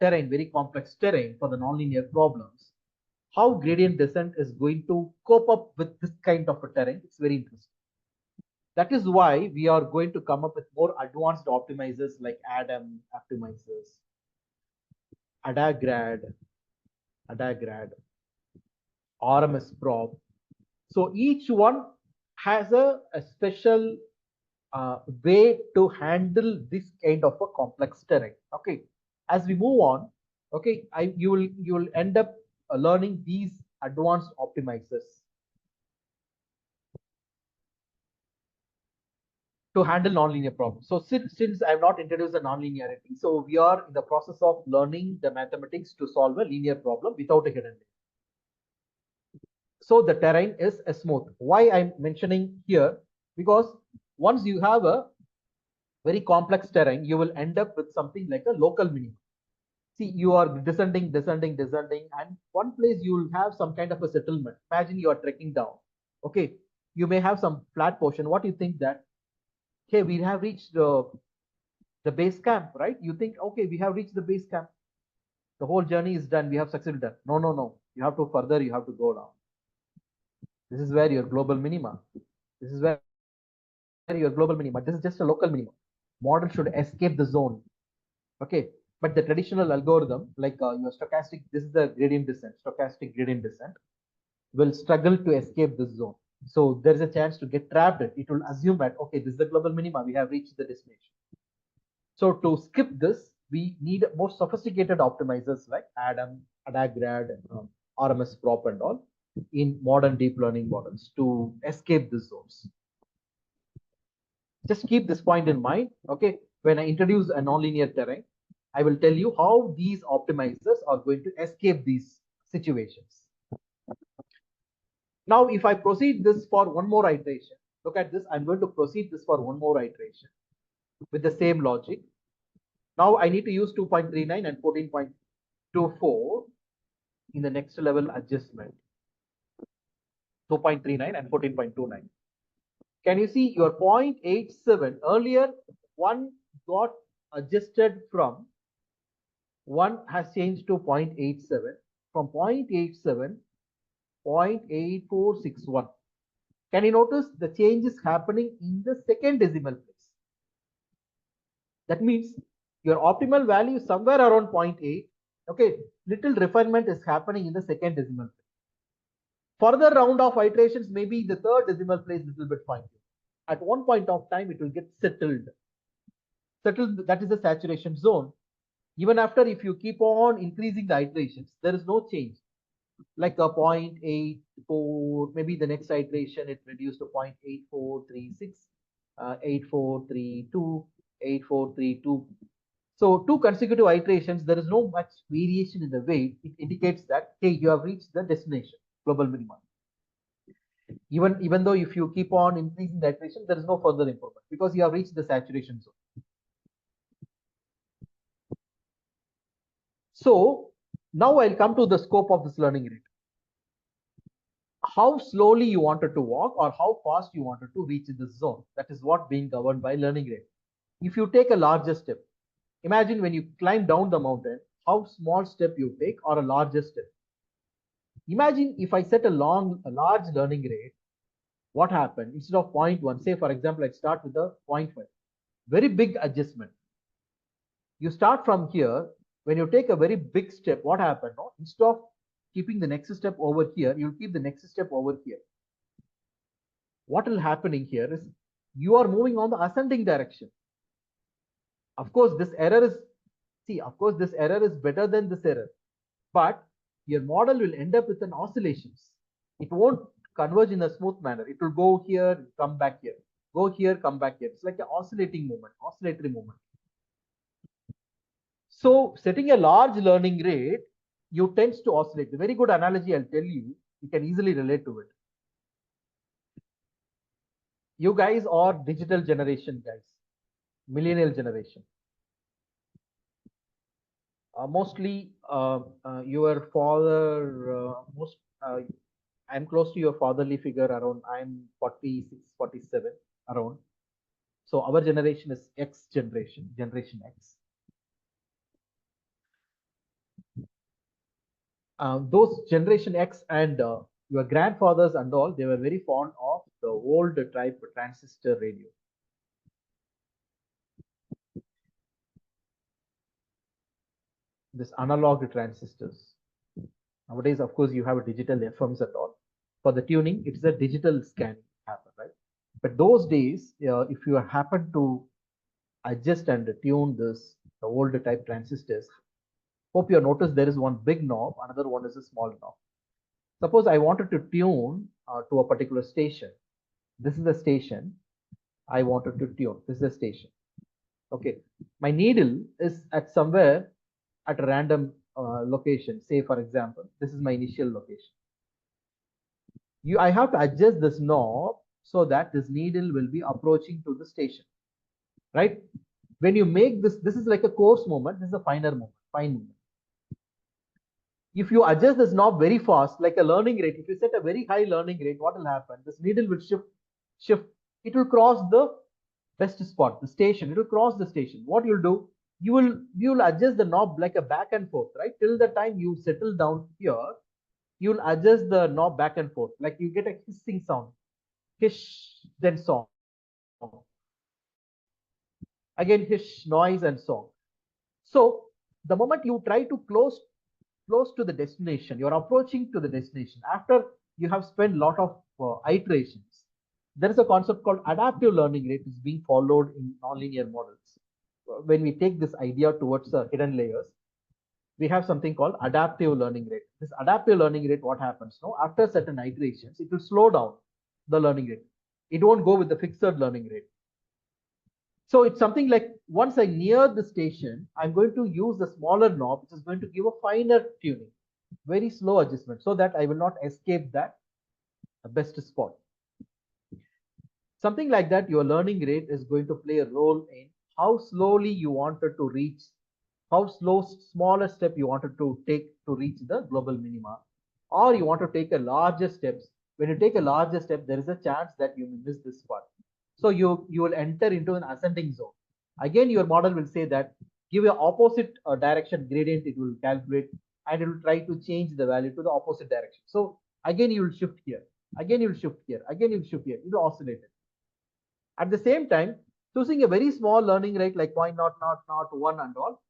terrain, very complex terrain for the nonlinear problems, how gradient descent is going to cope up with this kind of a terrain, it's very interesting. That is why we are going to come up with more advanced optimizers like ADAM optimizers, ADAGRAD, RMS prop. So each one has a special way to handle this kind of a complex terrain. Okay, as we move on, okay, you will end up learning these advanced optimizers to handle nonlinear problems. So since I have not introduced the nonlinearity, so we are in the process of learning the mathematics to solve a linear problem without a hidden layer. So the terrain is a smooth. Why I'm mentioning here? Because once you have a very complex terrain, you will end up with something like a local minimum. See, you are descending, and one place you will have some kind of a settlement. Imagine you are trekking down. Okay, you may have some flat portion. What do you think that? Okay, we have reached the base camp, right? You think, okay, we have reached the base camp. The whole journey is done. We have succeeded done. No, no, no. You have to further. You have to go down. This is where your global minima. This is where your global minima. This is just a local minimum. Model should escape the zone. Okay, but the traditional algorithm, like your stochastic, this is the gradient descent, stochastic gradient descent, will struggle to escape this zone. So there is a chance to get trapped. It will assume that, okay, this is the global minima. We have reached the destination. So to skip this, we need more sophisticated optimizers like ADAM, ADAGRAD, RMS prop and all in modern deep learning models to escape these zones. Just keep this point in mind. Okay, when I introduce a nonlinear terrain, I will tell you how these optimizers are going to escape these situations. Now, if I proceed this for one more iteration, look at this. I'm going to proceed this for one more iteration with the same logic. Now I need to use 2.39 and 14.24 in the next level adjustment. 2.39 and 14.29. Can you see your 0.87 earlier? One got adjusted from, one has changed to 0.87, from 0.87 0.8461. Can you notice the change is happening in the second decimal place? That means your optimal value is somewhere around 0.8. Okay, little refinement is happening in the second decimal place. Further round of iterations, maybe the third decimal place little bit fine. At one point of time, it will get settled. Settled, that is the saturation zone. Even after, if you keep on increasing the iterations, there is no change. Like a 0.84, maybe the next iteration it reduced to 0.8436, 8432, 8432. So two consecutive iterations, there is no much variation in the weight. It indicates that, hey, you have reached the destination, global minimum. Even though if you keep on increasing the iteration, there is no further improvement because you have reached the saturation zone. So now I'll come to the scope of this learning rate. How slowly you wanted to walk or how fast you wanted to reach this zone. That is what being governed by learning rate. If you take a larger step, imagine when you climb down the mountain, how small step you take or a larger step. Imagine if I set a large learning rate, what happened? Instead of 0.1, say for example, I start with a 0.5, very big adjustment. You start from here, when you take a very big step, what happened? No? Instead of keeping the next step over here, you'll keep the next step over here. What will happening here is you are moving on the ascending direction. Of course, this error is See, of course, this error is better than this error, but your model will end up with an oscillations. It won't converge in a smooth manner. It will go here, come back here, go here, come back here. It's like an oscillating movement, oscillatory movement. So setting a large learning rate, you tends to oscillate. A very good analogy, I'll tell you. You can easily relate to it. You guys are digital generation guys, millennial generation. Mostly your father, I'm close to your fatherly figure around, I'm 46, 47 around. So our generation is X generation, generation X. Those generation X and your grandfathers and all, they were very fond of the old type transistor radio. This analog transistors. Nowadays, of course, you have a digital FMs and all. For the tuning, it's a digital scan happen, right? But those days, if you happen to adjust and tune this, the old type transistors, hope you noticed there is one big knob, another one is a small knob. Suppose I wanted to tune to a particular station. This is the station I wanted to tune. This is the station. Okay, my needle is at somewhere at a random location. Say, for example, this is my initial location. I have to adjust this knob so that this needle will be approaching to the station, right? When you make this is like a coarse movement. This is a finer movement, fine movement. If you adjust this knob very fast, like a learning rate, if you set a very high learning rate, what will happen? This needle will shift. It will cross the best spot, the station. It will cross the station. What you'll do, you will adjust the knob like a back and forth, right? Till the time you settle down here, you'll adjust the knob back and forth. Like you get a hissing sound, hiss, then song. Again, hiss, noise, and song. So the moment you try to close to the destination, you're approaching to the destination. After you have spent a lot of iterations, there is a concept called adaptive learning rate is being followed in nonlinear models. When we take this idea towards the hidden layers, we have something called adaptive learning rate. This adaptive learning rate, what happens now? After certain iterations, it will slow down the learning rate. It won't go with the fixed learning rate. So it's something like once I near the station, I'm going to use the smaller knob, which is going to give a finer tuning, very slow adjustment, so that I will not escape that best spot. Something like that, your learning rate is going to play a role in how slowly you wanted to reach, how smaller step you wanted to take to reach the global minima, or you want to take a larger steps. When you take a larger step, there is a chance that you may miss this part. So you will enter into an ascending zone. Again, your model will say that give your opposite direction gradient, it will calculate and it will try to change the value to the opposite direction. So again, you will shift here. Again, you will shift here. Again, you will shift here. It will oscillate. At the same time, choosing a very small learning rate like 0.0001 and all,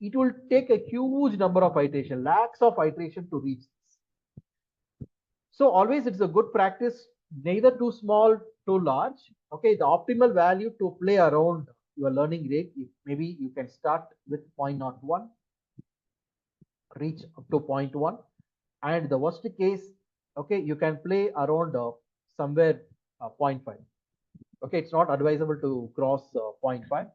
it will take a huge number of iteration, lakhs of iteration to reach this. So always it's a good practice, neither too small, too large. Okay, the optimal value to play around your learning rate, maybe you can start with 0.01, reach up to 0.1, and the worst case, okay, you can play around somewhere 0.5. Okay, it's not advisable to cross 0.5.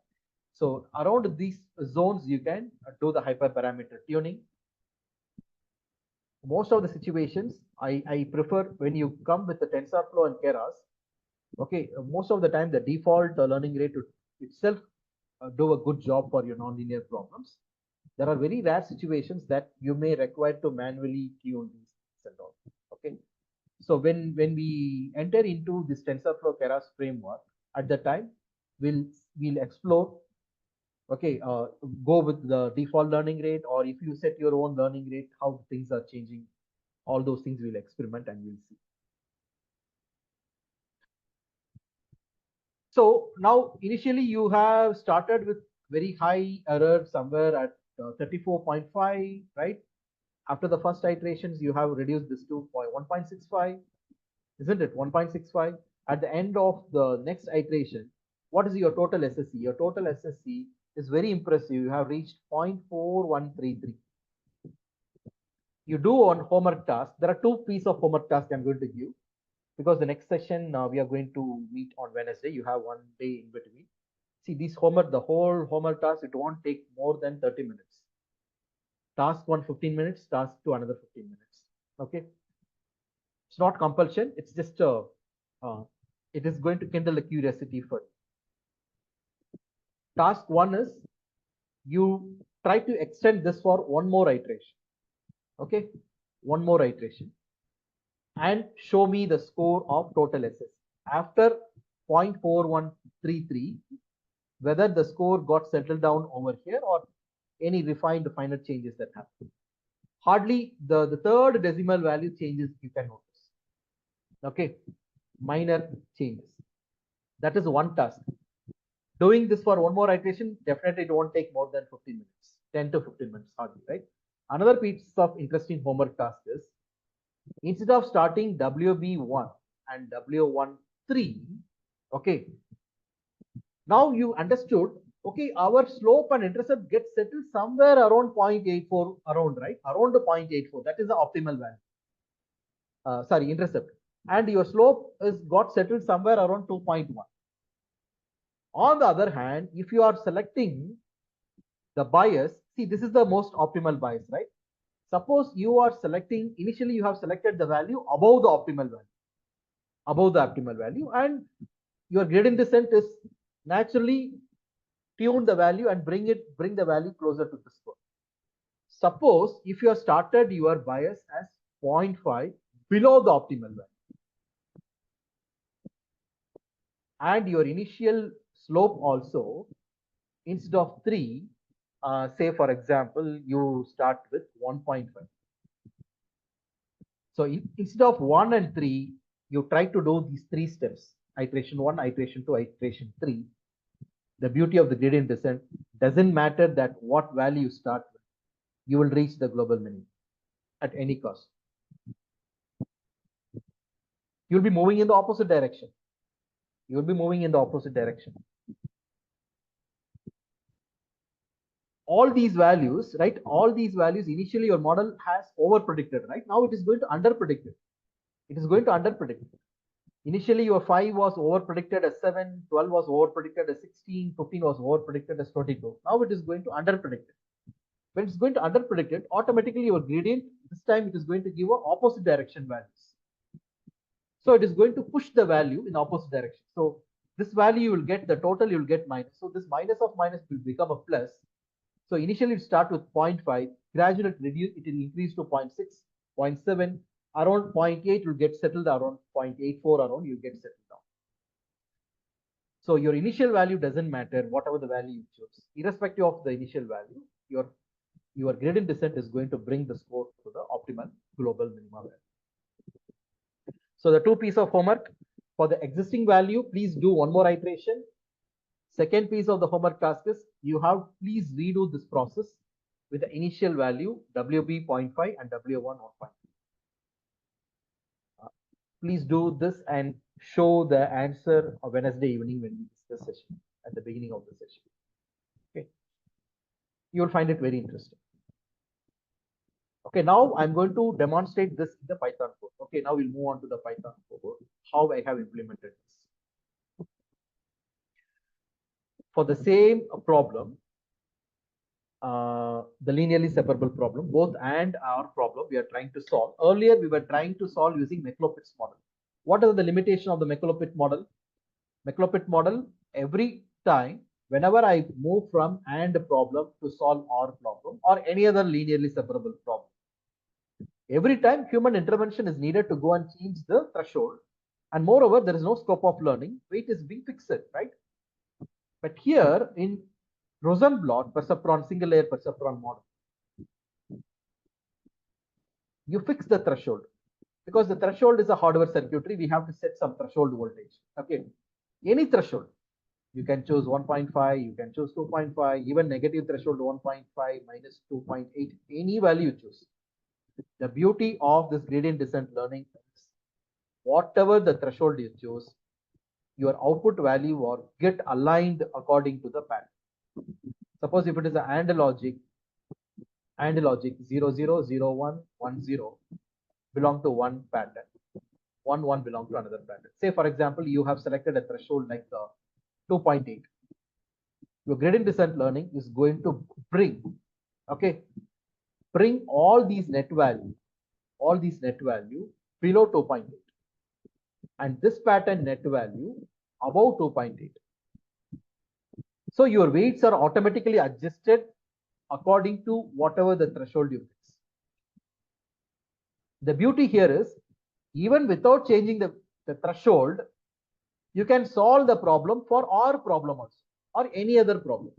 So around these zones, you can do the hyperparameter tuning. Most of the situations, I prefer when you come with the TensorFlow and Keras. Okay, most of the time the default learning rate itself do a good job for your nonlinear problems. There are very rare situations that you may require to manually tune these and all. Okay, so when we enter into this TensorFlow Keras framework, at the time we'll explore. Okay, go with the default learning rate, or if you set your own learning rate, how things are changing. All those things we'll experiment and we'll see. So now initially you have started with very high error somewhere at 34.5, right? After the first iterations, you have reduced this to 1.65, isn't it? 1.65. At the end of the next iteration, what is your total SSE? Your total SSE is very impressive. You have reached 0.4133. You do on homework task. There are two pieces of homework task I'm going to give, because the next session we are going to meet on Wednesday. You have one day in between. See, this homework, the whole homework task, it won't take more than 30 minutes. Task 1 15 minutes, task 2 another 15 minutes. Okay, it's not compulsion, it's just it is going to kindle a curiosity for you. Task 1 is you try to extend this for one more iteration. Okay, one more iteration, and show me the score of total SS after 0.4133, whether the score got settled down over here or any refined finer changes that happen. Hardly the third decimal value changes you can notice. Okay, minor changes. That is one task. Doing this for one more iteration, definitely it won't take more than 15 minutes, 10 to 15 minutes hardly, right? Another piece of interesting homework task is, instead of starting WB1 and W13, okay, now you understood, okay, our slope and intercept gets settled somewhere around 0.84 around, right? Around the 0.84, that is the optimal value. Sorry, intercept. And your slope is got settled somewhere around 2.1. On the other hand, if you are selecting the bias, see, this is the most optimal bias, right? Suppose you are selecting, initially you have selected the value above the optimal value, and your gradient descent is naturally tune the value and bring the value closer to the score. Suppose if you have started your bias as 0.5 below the optimal value, and your initial slope also, instead of 3, say for example, you start with 1.5. So instead of 1 and 3, you try to do these 3 steps: iteration 1, iteration 2, iteration 3. The beauty of the gradient descent, doesn't matter that what value you start with, you will reach the global minimum at any cost. You'll be moving in the opposite direction. All these values, right? All these values, initially your model has over predicted, right? Now it is going to under predict. Initially your 5 was over predicted as 7, 12 was over predicted as 16, 15 was over predicted as 22. Now it is going to under predict. When it's going to under predict it, automatically your gradient, this time it is going to give a opposite direction values. So it is going to push the value in opposite direction. So this value you will get, the total you will get minus. So this minus of minus will become a plus. So initially it start with 0.5, gradually it will increase to 0.6, 0.7, around 0.8 will get settled, around 0.84 around you get settled down. So your initial value doesn't matter, whatever the value you choose. Irrespective of the initial value, your gradient descent is going to bring the score to the optimal global minimum value. So the two pieces of homework: for the existing value, please do one more iteration. Second piece of the homework task is, you have please redo this process with the initial value WB 0.5 and W1 1.5. Please do this and show the answer on Wednesday evening when we discuss session at the beginning of the session. Okay, you will find it very interesting. Okay, now I'm going to demonstrate this in the Python code. Okay, now we'll move on to the Python code, how I have implemented this. For the same problem, the linearly separable problem, both and our problem we are trying to solve. Earlier, we were trying to solve using Maclaurin's model. What are the limitations of the Maclaurin model? Maclaurin model, every time, whenever I move from AND problem to solve OR problem or any other linearly separable problem, every time human intervention is needed to go and change the threshold, and moreover there is no scope of learning, weight is being fixed, right? But here in Rosenblatt perceptron, single layer perceptron model, you fix the threshold, because the threshold is a hardware circuitry. We have to set some threshold voltage. Okay, any threshold, you can choose 1.5, you can choose 2.5, even negative threshold 1.5 minus 2.8, any value you choose. The beauty of this gradient descent learning is, whatever the threshold you choose, your output value or get aligned according to the pattern. Suppose if it is an AND logic 000110 belong to one pattern, 1 belong to another pattern. Say for example, you have selected a threshold like 2.8. Your gradient descent learning is going to bring, okay, bring all these net value below 2.8, and this pattern net value above 2.8. So your weights are automatically adjusted according to whatever the threshold you fix. The beauty here is, even without changing the threshold, you can solve the problem for our problem also, or any other problem.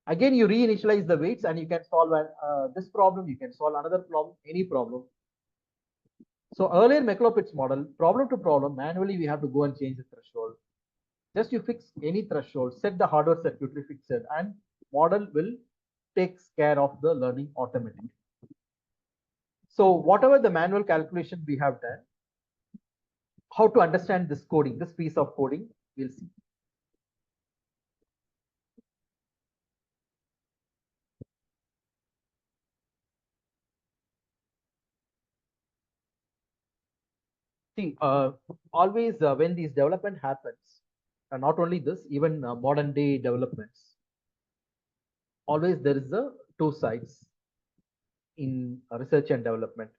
Again, you reinitialize the weights and you can solve this problem, you can solve another problem, any problem. So earlier McLaughlin's model, problem to problem, manually we have to go and change the threshold. Just you fix any threshold, set the hardware circuitry, fix it, and model will take care of the learning automatically. So whatever the manual calculation we have done, how to understand this coding, this piece of coding, we'll see. See, always when these development happens, not only this, even modern day developments, always there is a two sides in research and development.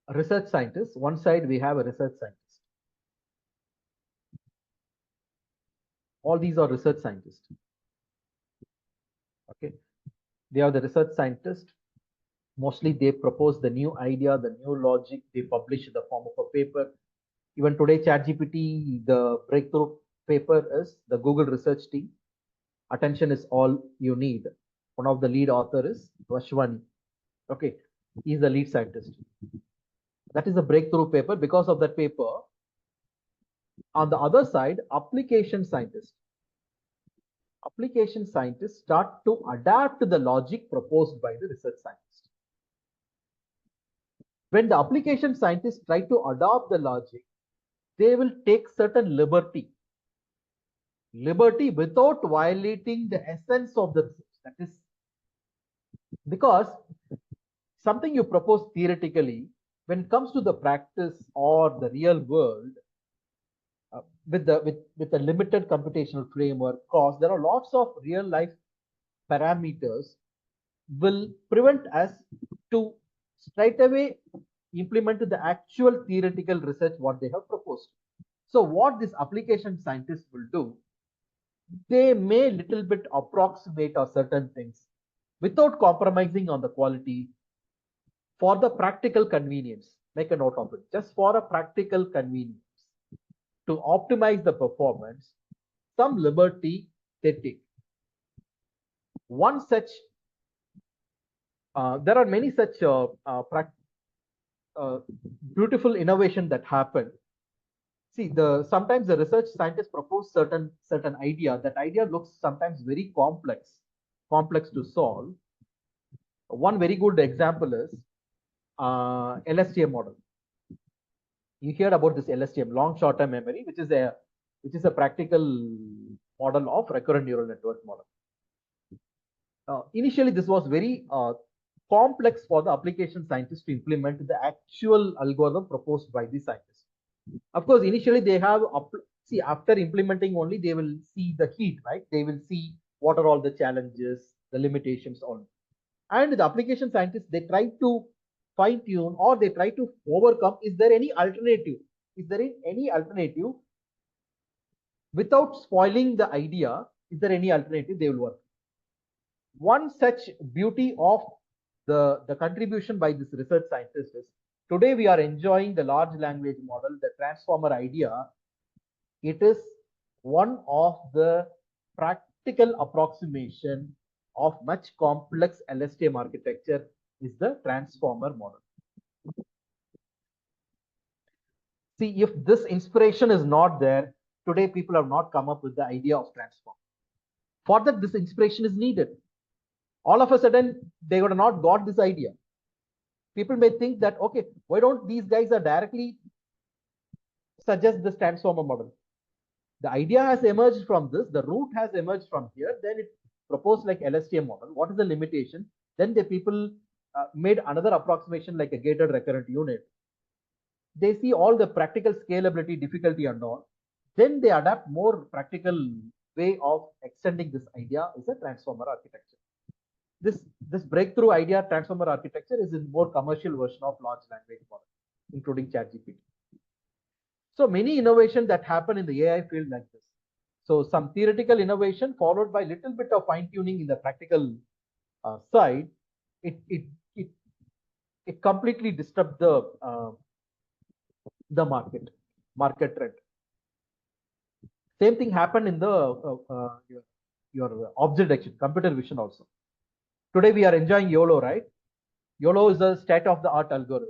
A research scientist, one side we have a research scientist. All these are research scientists. Okay, they are the research scientists. Mostly they propose the new idea, the new logic, they publish in the form of a paper. Even today, ChatGPT, the breakthrough paper is the Google research team. Attention is all you need. One of the lead author is Vashwani. Okay, he is the lead scientist. That is a breakthrough paper. Because of that paper, on the other side, application scientists start to adapt the logic proposed by the research scientist. When the application scientists try to adopt the logic, they will take certain liberty without violating the essence of the research. That is, because something you propose theoretically, when it comes to the practice or the real world, with a limited computational framework cost, there are lots of real life parameters will prevent us to straight away implement the actual theoretical research what they have proposed. So what this application scientists will do, they may little bit approximate or certain things without compromising on the quality for the practical convenience. Make a note of it. Just for a practical convenience, to optimize the performance, some liberty they take. One such, there are many such beautiful innovation that happen. See, sometimes the research scientists propose certain idea. That idea looks sometimes very complex to solve. One very good example is LSTM model. You heard about this LSTM, long short-term memory, which is a practical model of recurrent neural network model. Initially, this was very complex for the application scientists to implement the actual algorithm proposed by the scientists. Of course, initially they have see, after implementing only they will see the heat, right? They will see what are all the challenges, the limitations on, and the application scientists, they try to fine tune or they try to overcome. Is there any alternative? Is there any alternative without spoiling the idea? Is there any alternative? They will work. One such beauty of the contribution by this research scientist is, today we are enjoying the large language model, the transformer idea. It is one of the practical approximation of much complex LSTM architecture is the transformer model. See, if this inspiration is not there, today people have not come up with the idea of transform. For that, this inspiration is needed. All of a sudden, they would have not got this idea. People may think that, okay, why don't these guys are directly suggest this transformer model. The idea has emerged from this, the root has emerged from here, then it proposed like LSTM model. What is the limitation? Then the people made another approximation like a gated recurrent unit. They see all the practical scalability, difficulty and all. Then they adapt more practical way of extending this idea is a transformer architecture. This breakthrough idea transformer architecture is in more commercial version of large language model, including ChatGPT. So many innovation that happen in the AI field like this. So some theoretical innovation followed by little bit of fine tuning in the practical side. It completely disturbed the market trend. Same thing happened in the your object detection, computer vision also. Today we are enjoying YOLO, right? YOLO is a state-of-the-art algorithm.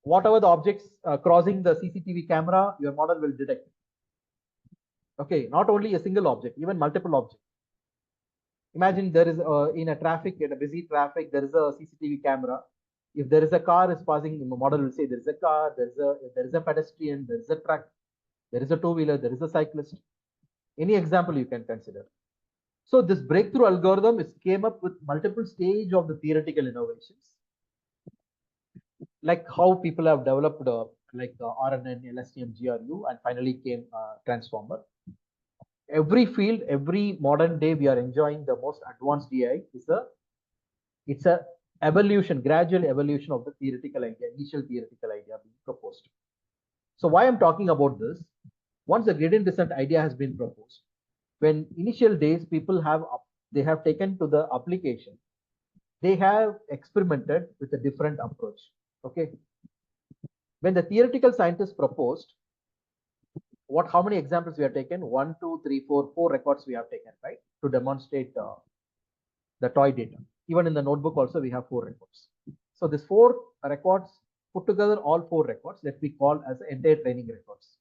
Whatever the objects crossing the CCTV camera, your model will detect. Okay, not only a single object, even multiple objects. Imagine there is in a traffic, in a busy traffic, there is a CCTV camera. If there is a car is passing, the model will say there is a car, there is a pedestrian, there is a truck, there is a two-wheeler, there is a cyclist. Any example you can consider. So this breakthrough algorithm is came up with multiple stage of the theoretical innovations, like how people have developed like RNN, LSTM, GRU, and finally came transformer. Every field, every modern day, we are enjoying the most advanced AI. It's a evolution, gradual evolution of the theoretical idea, initial theoretical idea being proposed. So why I'm talking about this? Once the gradient descent idea has been proposed, when initial days people have taken to the application, they have experimented with a different approach. Okay. When the theoretical scientists proposed, how many examples we have taken? 1, 2, 3, 4 records we have taken, right? To demonstrate the toy data. Even in the notebook also we have 4 records. So these 4 records put together, all 4 records, let me call as entire training records.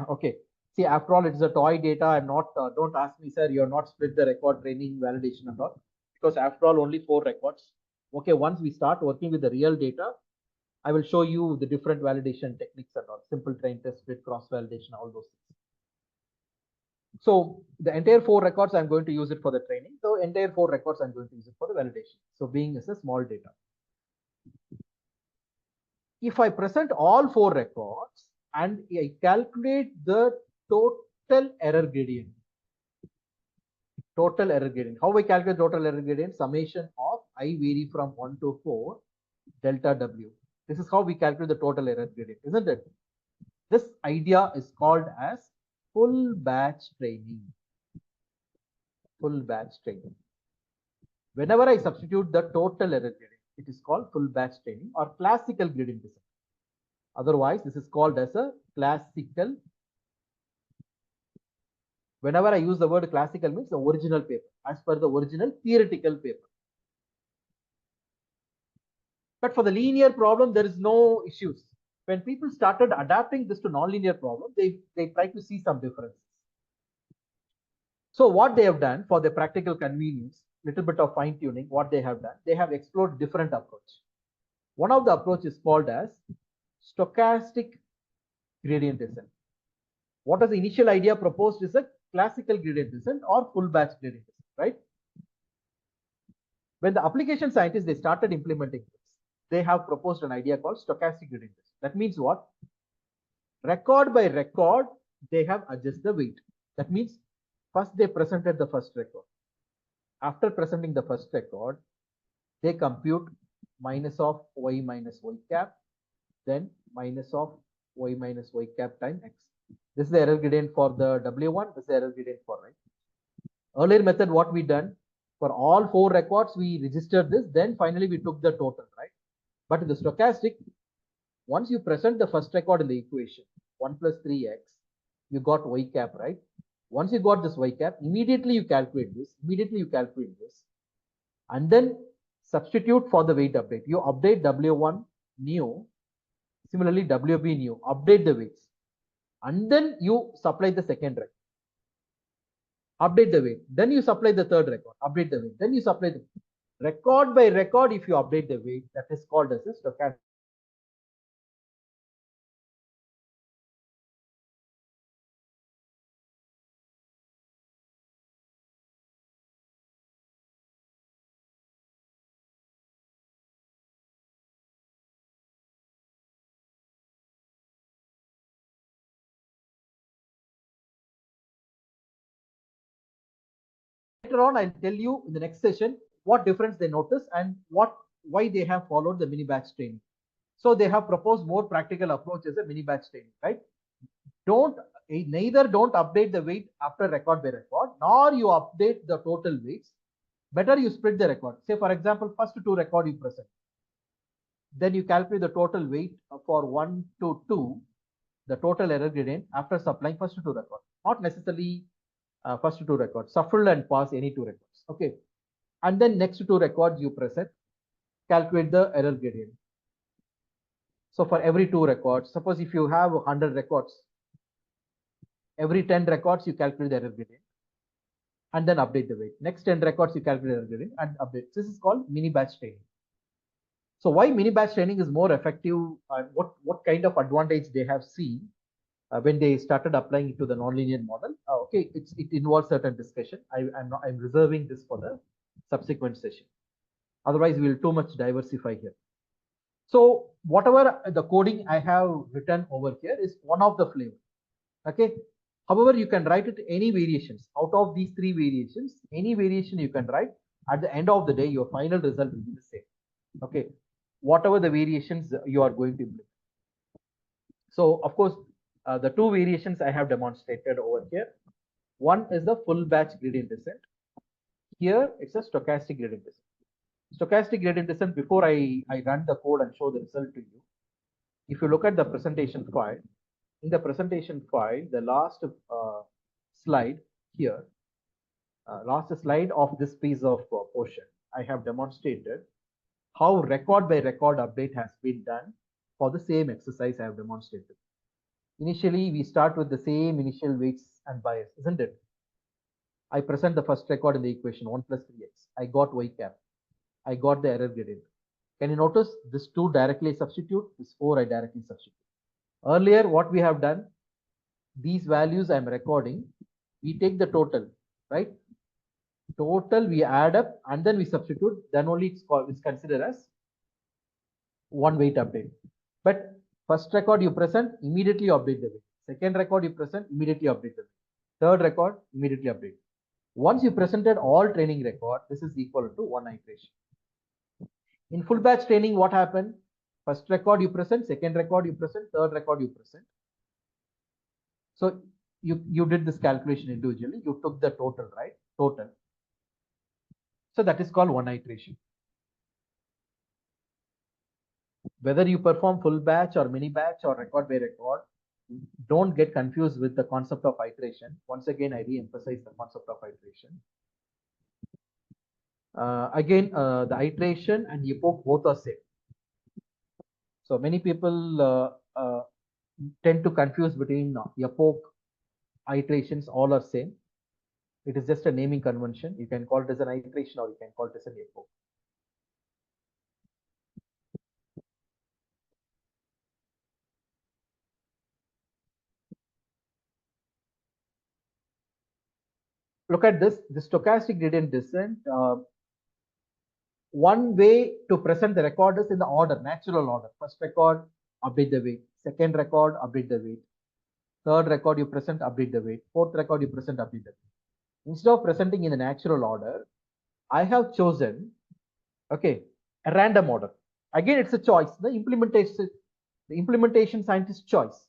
Okay. See, after all, it's a toy data. I'm not, don't ask me, sir, you're not split the record training, validation and all. Because after all, only 4 records. Okay, once we start working with the real data, I will show you the different validation techniques and all, simple train test, split cross validation, all those things. So the entire 4 records, I'm going to use it for the training. So entire 4 records, I'm going to use it for the validation. So being is a small data. If I present all 4 records and I calculate the total error gradient. Total error gradient. How I calculate total error gradient? Summation of I vary from 1 to 4 delta W. This is how we calculate the total error gradient, isn't it? This idea is called as full batch training. Full batch training. Whenever I substitute the total error gradient, it is called full batch training or classical gradient descent. Otherwise, this is called as a classical. Whenever I use the word classical, means the original paper, as per the original theoretical paper. But for the linear problem, there is no issues. When people started adapting this to nonlinear problem, they try to see some differences. So what they have done for the practical convenience, little bit of fine tuning, what they have done, they have explored different approach. One of the approach is called as stochastic gradient descent. What was the initial idea proposed is a classical gradient descent or full batch gradient descent, right? When the application scientists, they started implementing this, they have proposed an idea called stochastic gradient descent. That means what? Record by record, they have adjusted the weight. That means first they presented the first record. After presenting the first record, they compute minus of y minus y cap, then minus of y minus y cap time x. This is the error gradient for the W1, this is the error gradient for right. Earlier method, what we done, for all 4 records, we registered this, then finally we took the total, right? But in the stochastic, once you present the first record in the equation, 1 plus 3x, you got y cap, right? Once you got this y cap, immediately you calculate this, and then substitute for the weight update. You update W1 new, similarly WB new, update the weights, and then you supply the second record. Update the weight, then you supply the third record, update the weight, then you supply the, Record by record, if you update the weight, that is called as a stochastic. Later on, I'll tell you in the next session what difference they notice and why they have followed the mini batch training. So they have proposed more practical approach as a mini batch training, right? Neither don't update the weight after record by record, nor you update the total weights. Better you split the record. Say for example, first two record you present, then you calculate the total weight for 1 to 2, the total error gradient after supplying first two records. Not necessarily first two records, shuffle and pass any two records. Okay, and then next two records you present, calculate the error gradient. So for every two records, suppose if you have 100 records, every 10 records you calculate the error gradient and then update the weight. Next 10 records you calculate error gradient and update. This is called mini batch training. So why mini batch training is more effective and what kind of advantage they have seen when they started applying it to the nonlinear model. Okay, it involves certain discussion. I'm reserving this for the subsequent session. Otherwise, we will too much diversify here. So whatever the coding I have written over here is one of the flavor. Okay. However, you can write it any variations out of these three variations. Any variation you can write. At the end of the day, your final result will be the same. Okay. Whatever the variations you are going to implement. So of course, the two variations I have demonstrated over here. One is the full batch gradient descent. Here it's a stochastic gradient descent. Stochastic gradient descent, before I run the code and show the result to you, if you look at the presentation file, in the presentation file, the last slide here, last slide of this piece of portion, I have demonstrated how record by record update has been done for the same exercise I have demonstrated. Initially, we start with the same initial weights and bias, isn't it? I present the first record in the equation 1 plus 3x. I got y cap. I got the error gradient. Can you notice this 2 directly substitute, this 4 I directly substitute. Earlier, what we have done, these values I am recording, we take the total, right? Total we add up and then we substitute, then only it's considered as one weight update. But first record you present, immediately update the weight. Second record you present, immediately update the weight. Third record, immediately update. Once you presented all training record, this is equal to one iteration. In full batch training, what happened? First record you present, second record you present, third record you present. So you did this calculation individually. You took the total, right? Total. So that is called one iteration. Whether you perform full batch or mini batch or record by record, don't get confused with the concept of iteration. Once again, I re-emphasize the concept of iteration. The iteration and epoch both are same. So many people tend to confuse between epoch, iterations, all are same. It is just a naming convention. You can call it as an iteration or you can call it as an epoch. Look at this, the stochastic gradient descent. One way to present the record is in the order, natural order. First record, update the weight. Second record, update the weight. Third record, you present, update the weight. Fourth record, you present, update the weight. Instead of presenting in the natural order, I have chosen, okay, a random order. Again, it's a choice. The implementation scientist choice.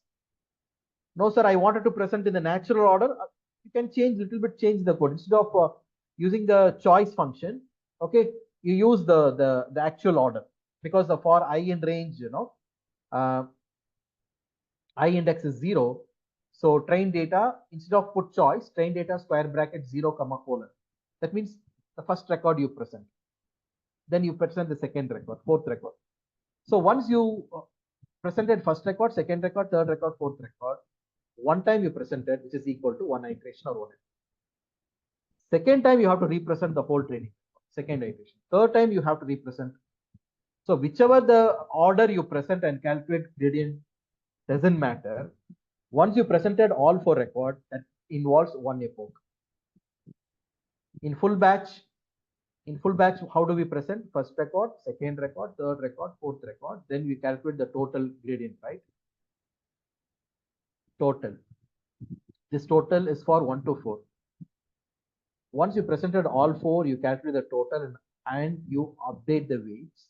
No, sir, I wanted to present in the natural order. You can change change the code. Instead of using the choice function, okay, you use the actual order, because for I in range, I index is 0. So train data, instead of put choice, train data square bracket 0 comma colon. That means the first record you present. Then you present the second record, fourth record. So once you presented first record, second record, third record, fourth record, one time you presented, which is equal to one iteration or one iteration. Second time you have to represent the whole training. second iteration. Third time you have to represent. So whichever the order you present and calculate gradient doesn't matter. Once you presented all 4 records, that involves one epoch. In full batch, how do we present? First record, second record, third record, fourth record. Then we calculate the total gradient, right? Total. This total is for 1 to 4. Once you presented all 4, you calculate the total and you update the weights.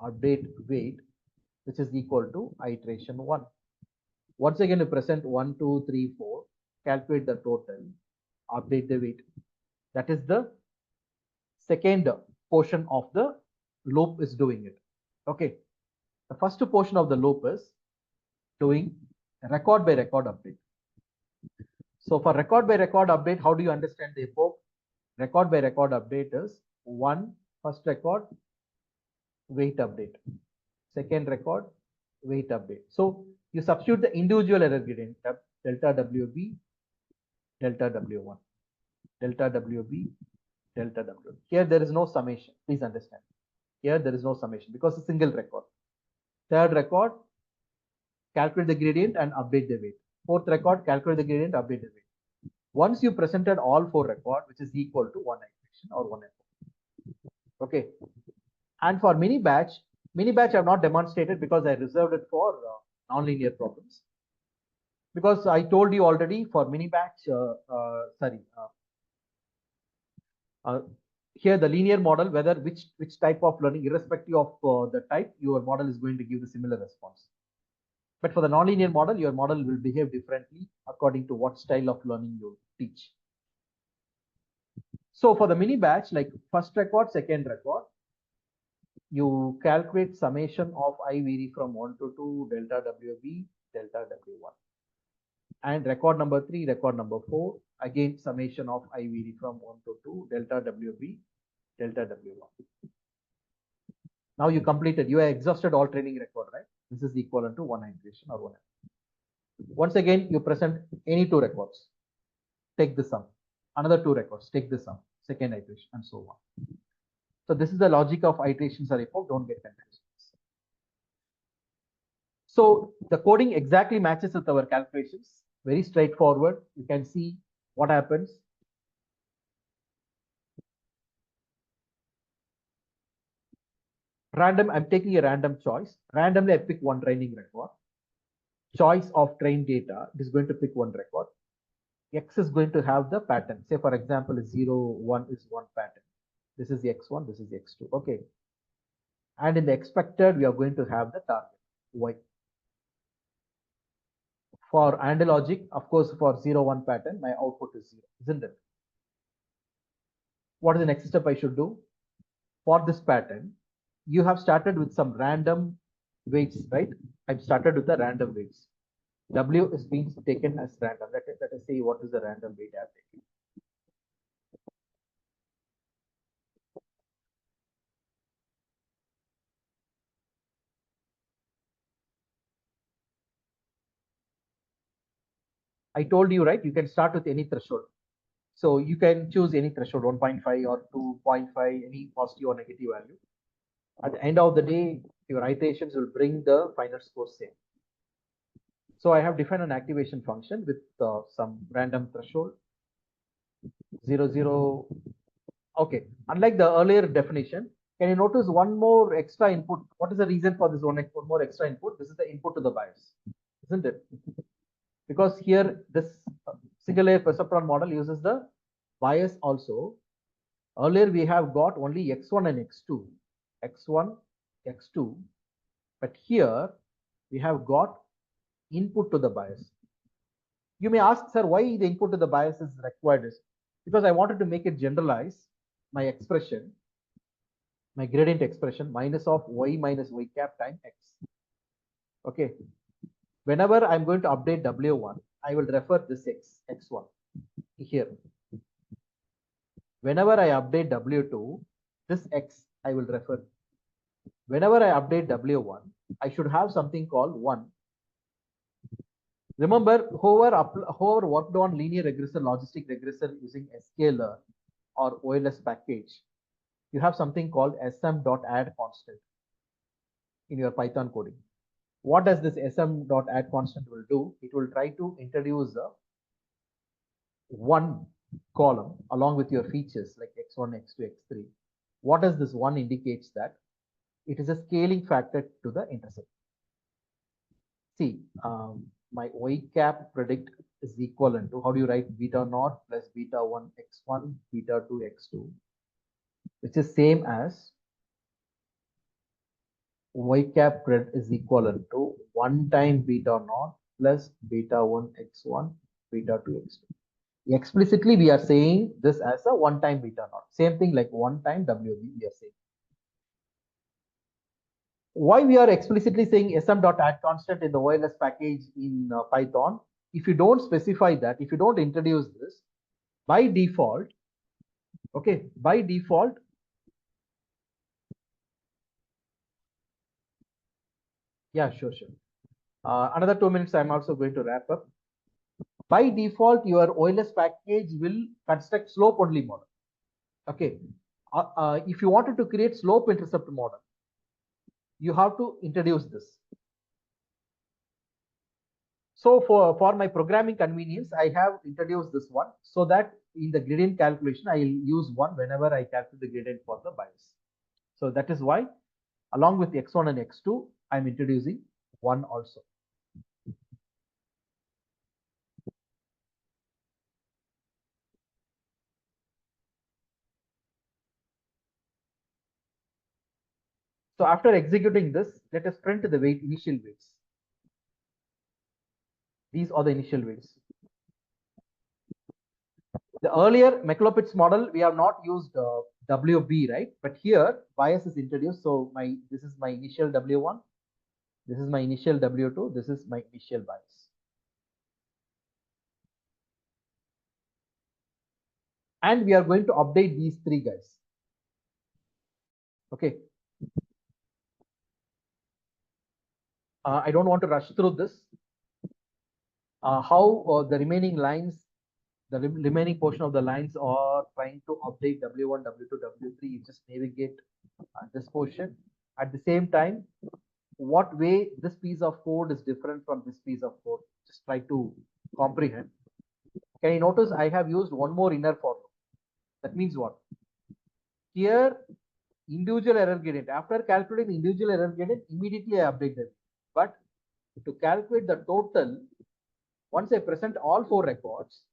Update weight, which is equal to iteration 1. Once again, you present 1, 2, 3, 4, calculate the total, update the weight. That is the second portion of the loop is doing it. Okay. The first portion of the loop is doing record by record update. So for record by record update, how do you understand the epoch? Record by record update is 1 first record weight update, second record weight update. So you substitute the individual error gradient, delta WB, delta W1, delta WB, delta W. Here there is no summation. Please understand. Here there is no summation because it's a single record. Third record, calculate the gradient and update the weight. Fourth record, calculate the gradient, update the weight. Once you presented all 4 records, which is equal to 1 iteration or 1 epoch. Okay. And for mini batch I have not demonstrated because I reserved it for nonlinear problems. Because I told you already for mini batch, here the linear model, whether which type of learning, irrespective of the type, your model is going to give the similar response. But for the nonlinear model, your model will behave differently according to what style of learning you teach. So for the mini batch, like first record, second record, you calculate summation of I vary from 1 to 2, delta WB, delta W1. And record number 3, record number 4, again summation of I vary from 1 to 2, delta WB, delta W1. Now you completed, you have exhausted all training record, right? This is equivalent to 1 iteration or 1 epoch. Once again, you present any 2 records, take the sum. Another 2 records, take the sum, second iteration, and so on. So this is the logic of iterations or epoch. Don't get confused. So the coding exactly matches with our calculations. Very straightforward. You can see what happens. Random, I'm taking a random choice. Randomly, I pick one training record. Choice of trained data is going to pick one record. X is going to have the pattern. Say, for example, 0, 1 is one pattern. This is the X1, this is the X2. Okay. And in the expected, we are going to have the target, Y. For AND logic, of course, for 0, 1 pattern, my output is 0, isn't it? What is the next step I should do? For this pattern, you have started with some random weights, right? I've started with the random weights. W is being taken as random. Let us say what is the random weight I have taken. I told you, right? You can start with any threshold. So you can choose any threshold, 1.5 or 2.5, any positive or negative value. At the end of the day, your iterations will bring the final score same. So I have defined an activation function with some random threshold, 0, 0. Okay. Unlike the earlier definition, can you notice one more extra input? What is the reason for this one more extra input? This is the input to the bias, isn't it? Because here this single layer perceptron model uses the bias also. Earlier we have got only X1 and X2, X1, X2, but here we have got input to the bias. You may ask, sir, why the input to the bias is required? Because I wanted to make it generalize my expression, my gradient expression, minus of y minus y cap time x. Okay. Whenever I'm going to update W1, I will refer this x1 here. Whenever I update W2, this x I will refer. Whenever I update W1, I should have something called 1. Remember, whoever worked on linear regressor, logistic regressor using sklearn or OLS package, you have something called sm.add constant in your Python coding. What does this sm.add constant will do? It will try to introduce a one column along with your features like x1, x2, x3. What does this one indicates? That it is a scaling factor to the intercept. See, my y cap predict is equivalent to, how do you write beta naught plus beta 1 x1 beta 2 x2, which is same as y cap pred is equivalent to 1 time beta naught plus beta 1 x1 beta 2 x2. Explicitly we are saying this as a 1 time beta naught, same thing like 1 time wb we are saying. Why we are explicitly saying sm.add constant in the OLS package in Python? If you don't specify that, if you don't introduce this, by default, okay, by default, yeah, sure. Another 2 minutes, I'm also going to wrap up. By default, your OLS package will construct slope only model. Okay, if you wanted to create slope intercept model, you have to introduce this. So for my programming convenience, I have introduced this one so that in the gradient calculation, I will use one whenever I calculate the gradient for the bias. So that is why along with x1 and x2, I'm introducing one also. So after executing this, let us print the initial weights. These are the initial weights. The earlier McLaughlin's model, we have not used WB, right? But here bias is introduced. So this is my initial W1. This is my initial W2. This is my initial bias. And we are going to update these three guys. Okay. I don't want to rush through this. How the remaining lines, the remaining portion of the lines are trying to update W1, W2, W3. You just navigate this portion. At the same time, what way this piece of code is different from this piece of code, just try to comprehend. Can you notice I have used one more inner for loop? That means what? Here, individual error gradient. After calculating the individual error gradient, immediately I update them. But to calculate the total, once I present all 4 records,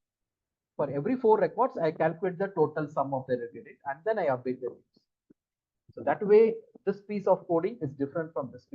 for every 4 records, I calculate the total sum of the error gradient and then I update the weights. So that way, this piece of coding is different from this piece.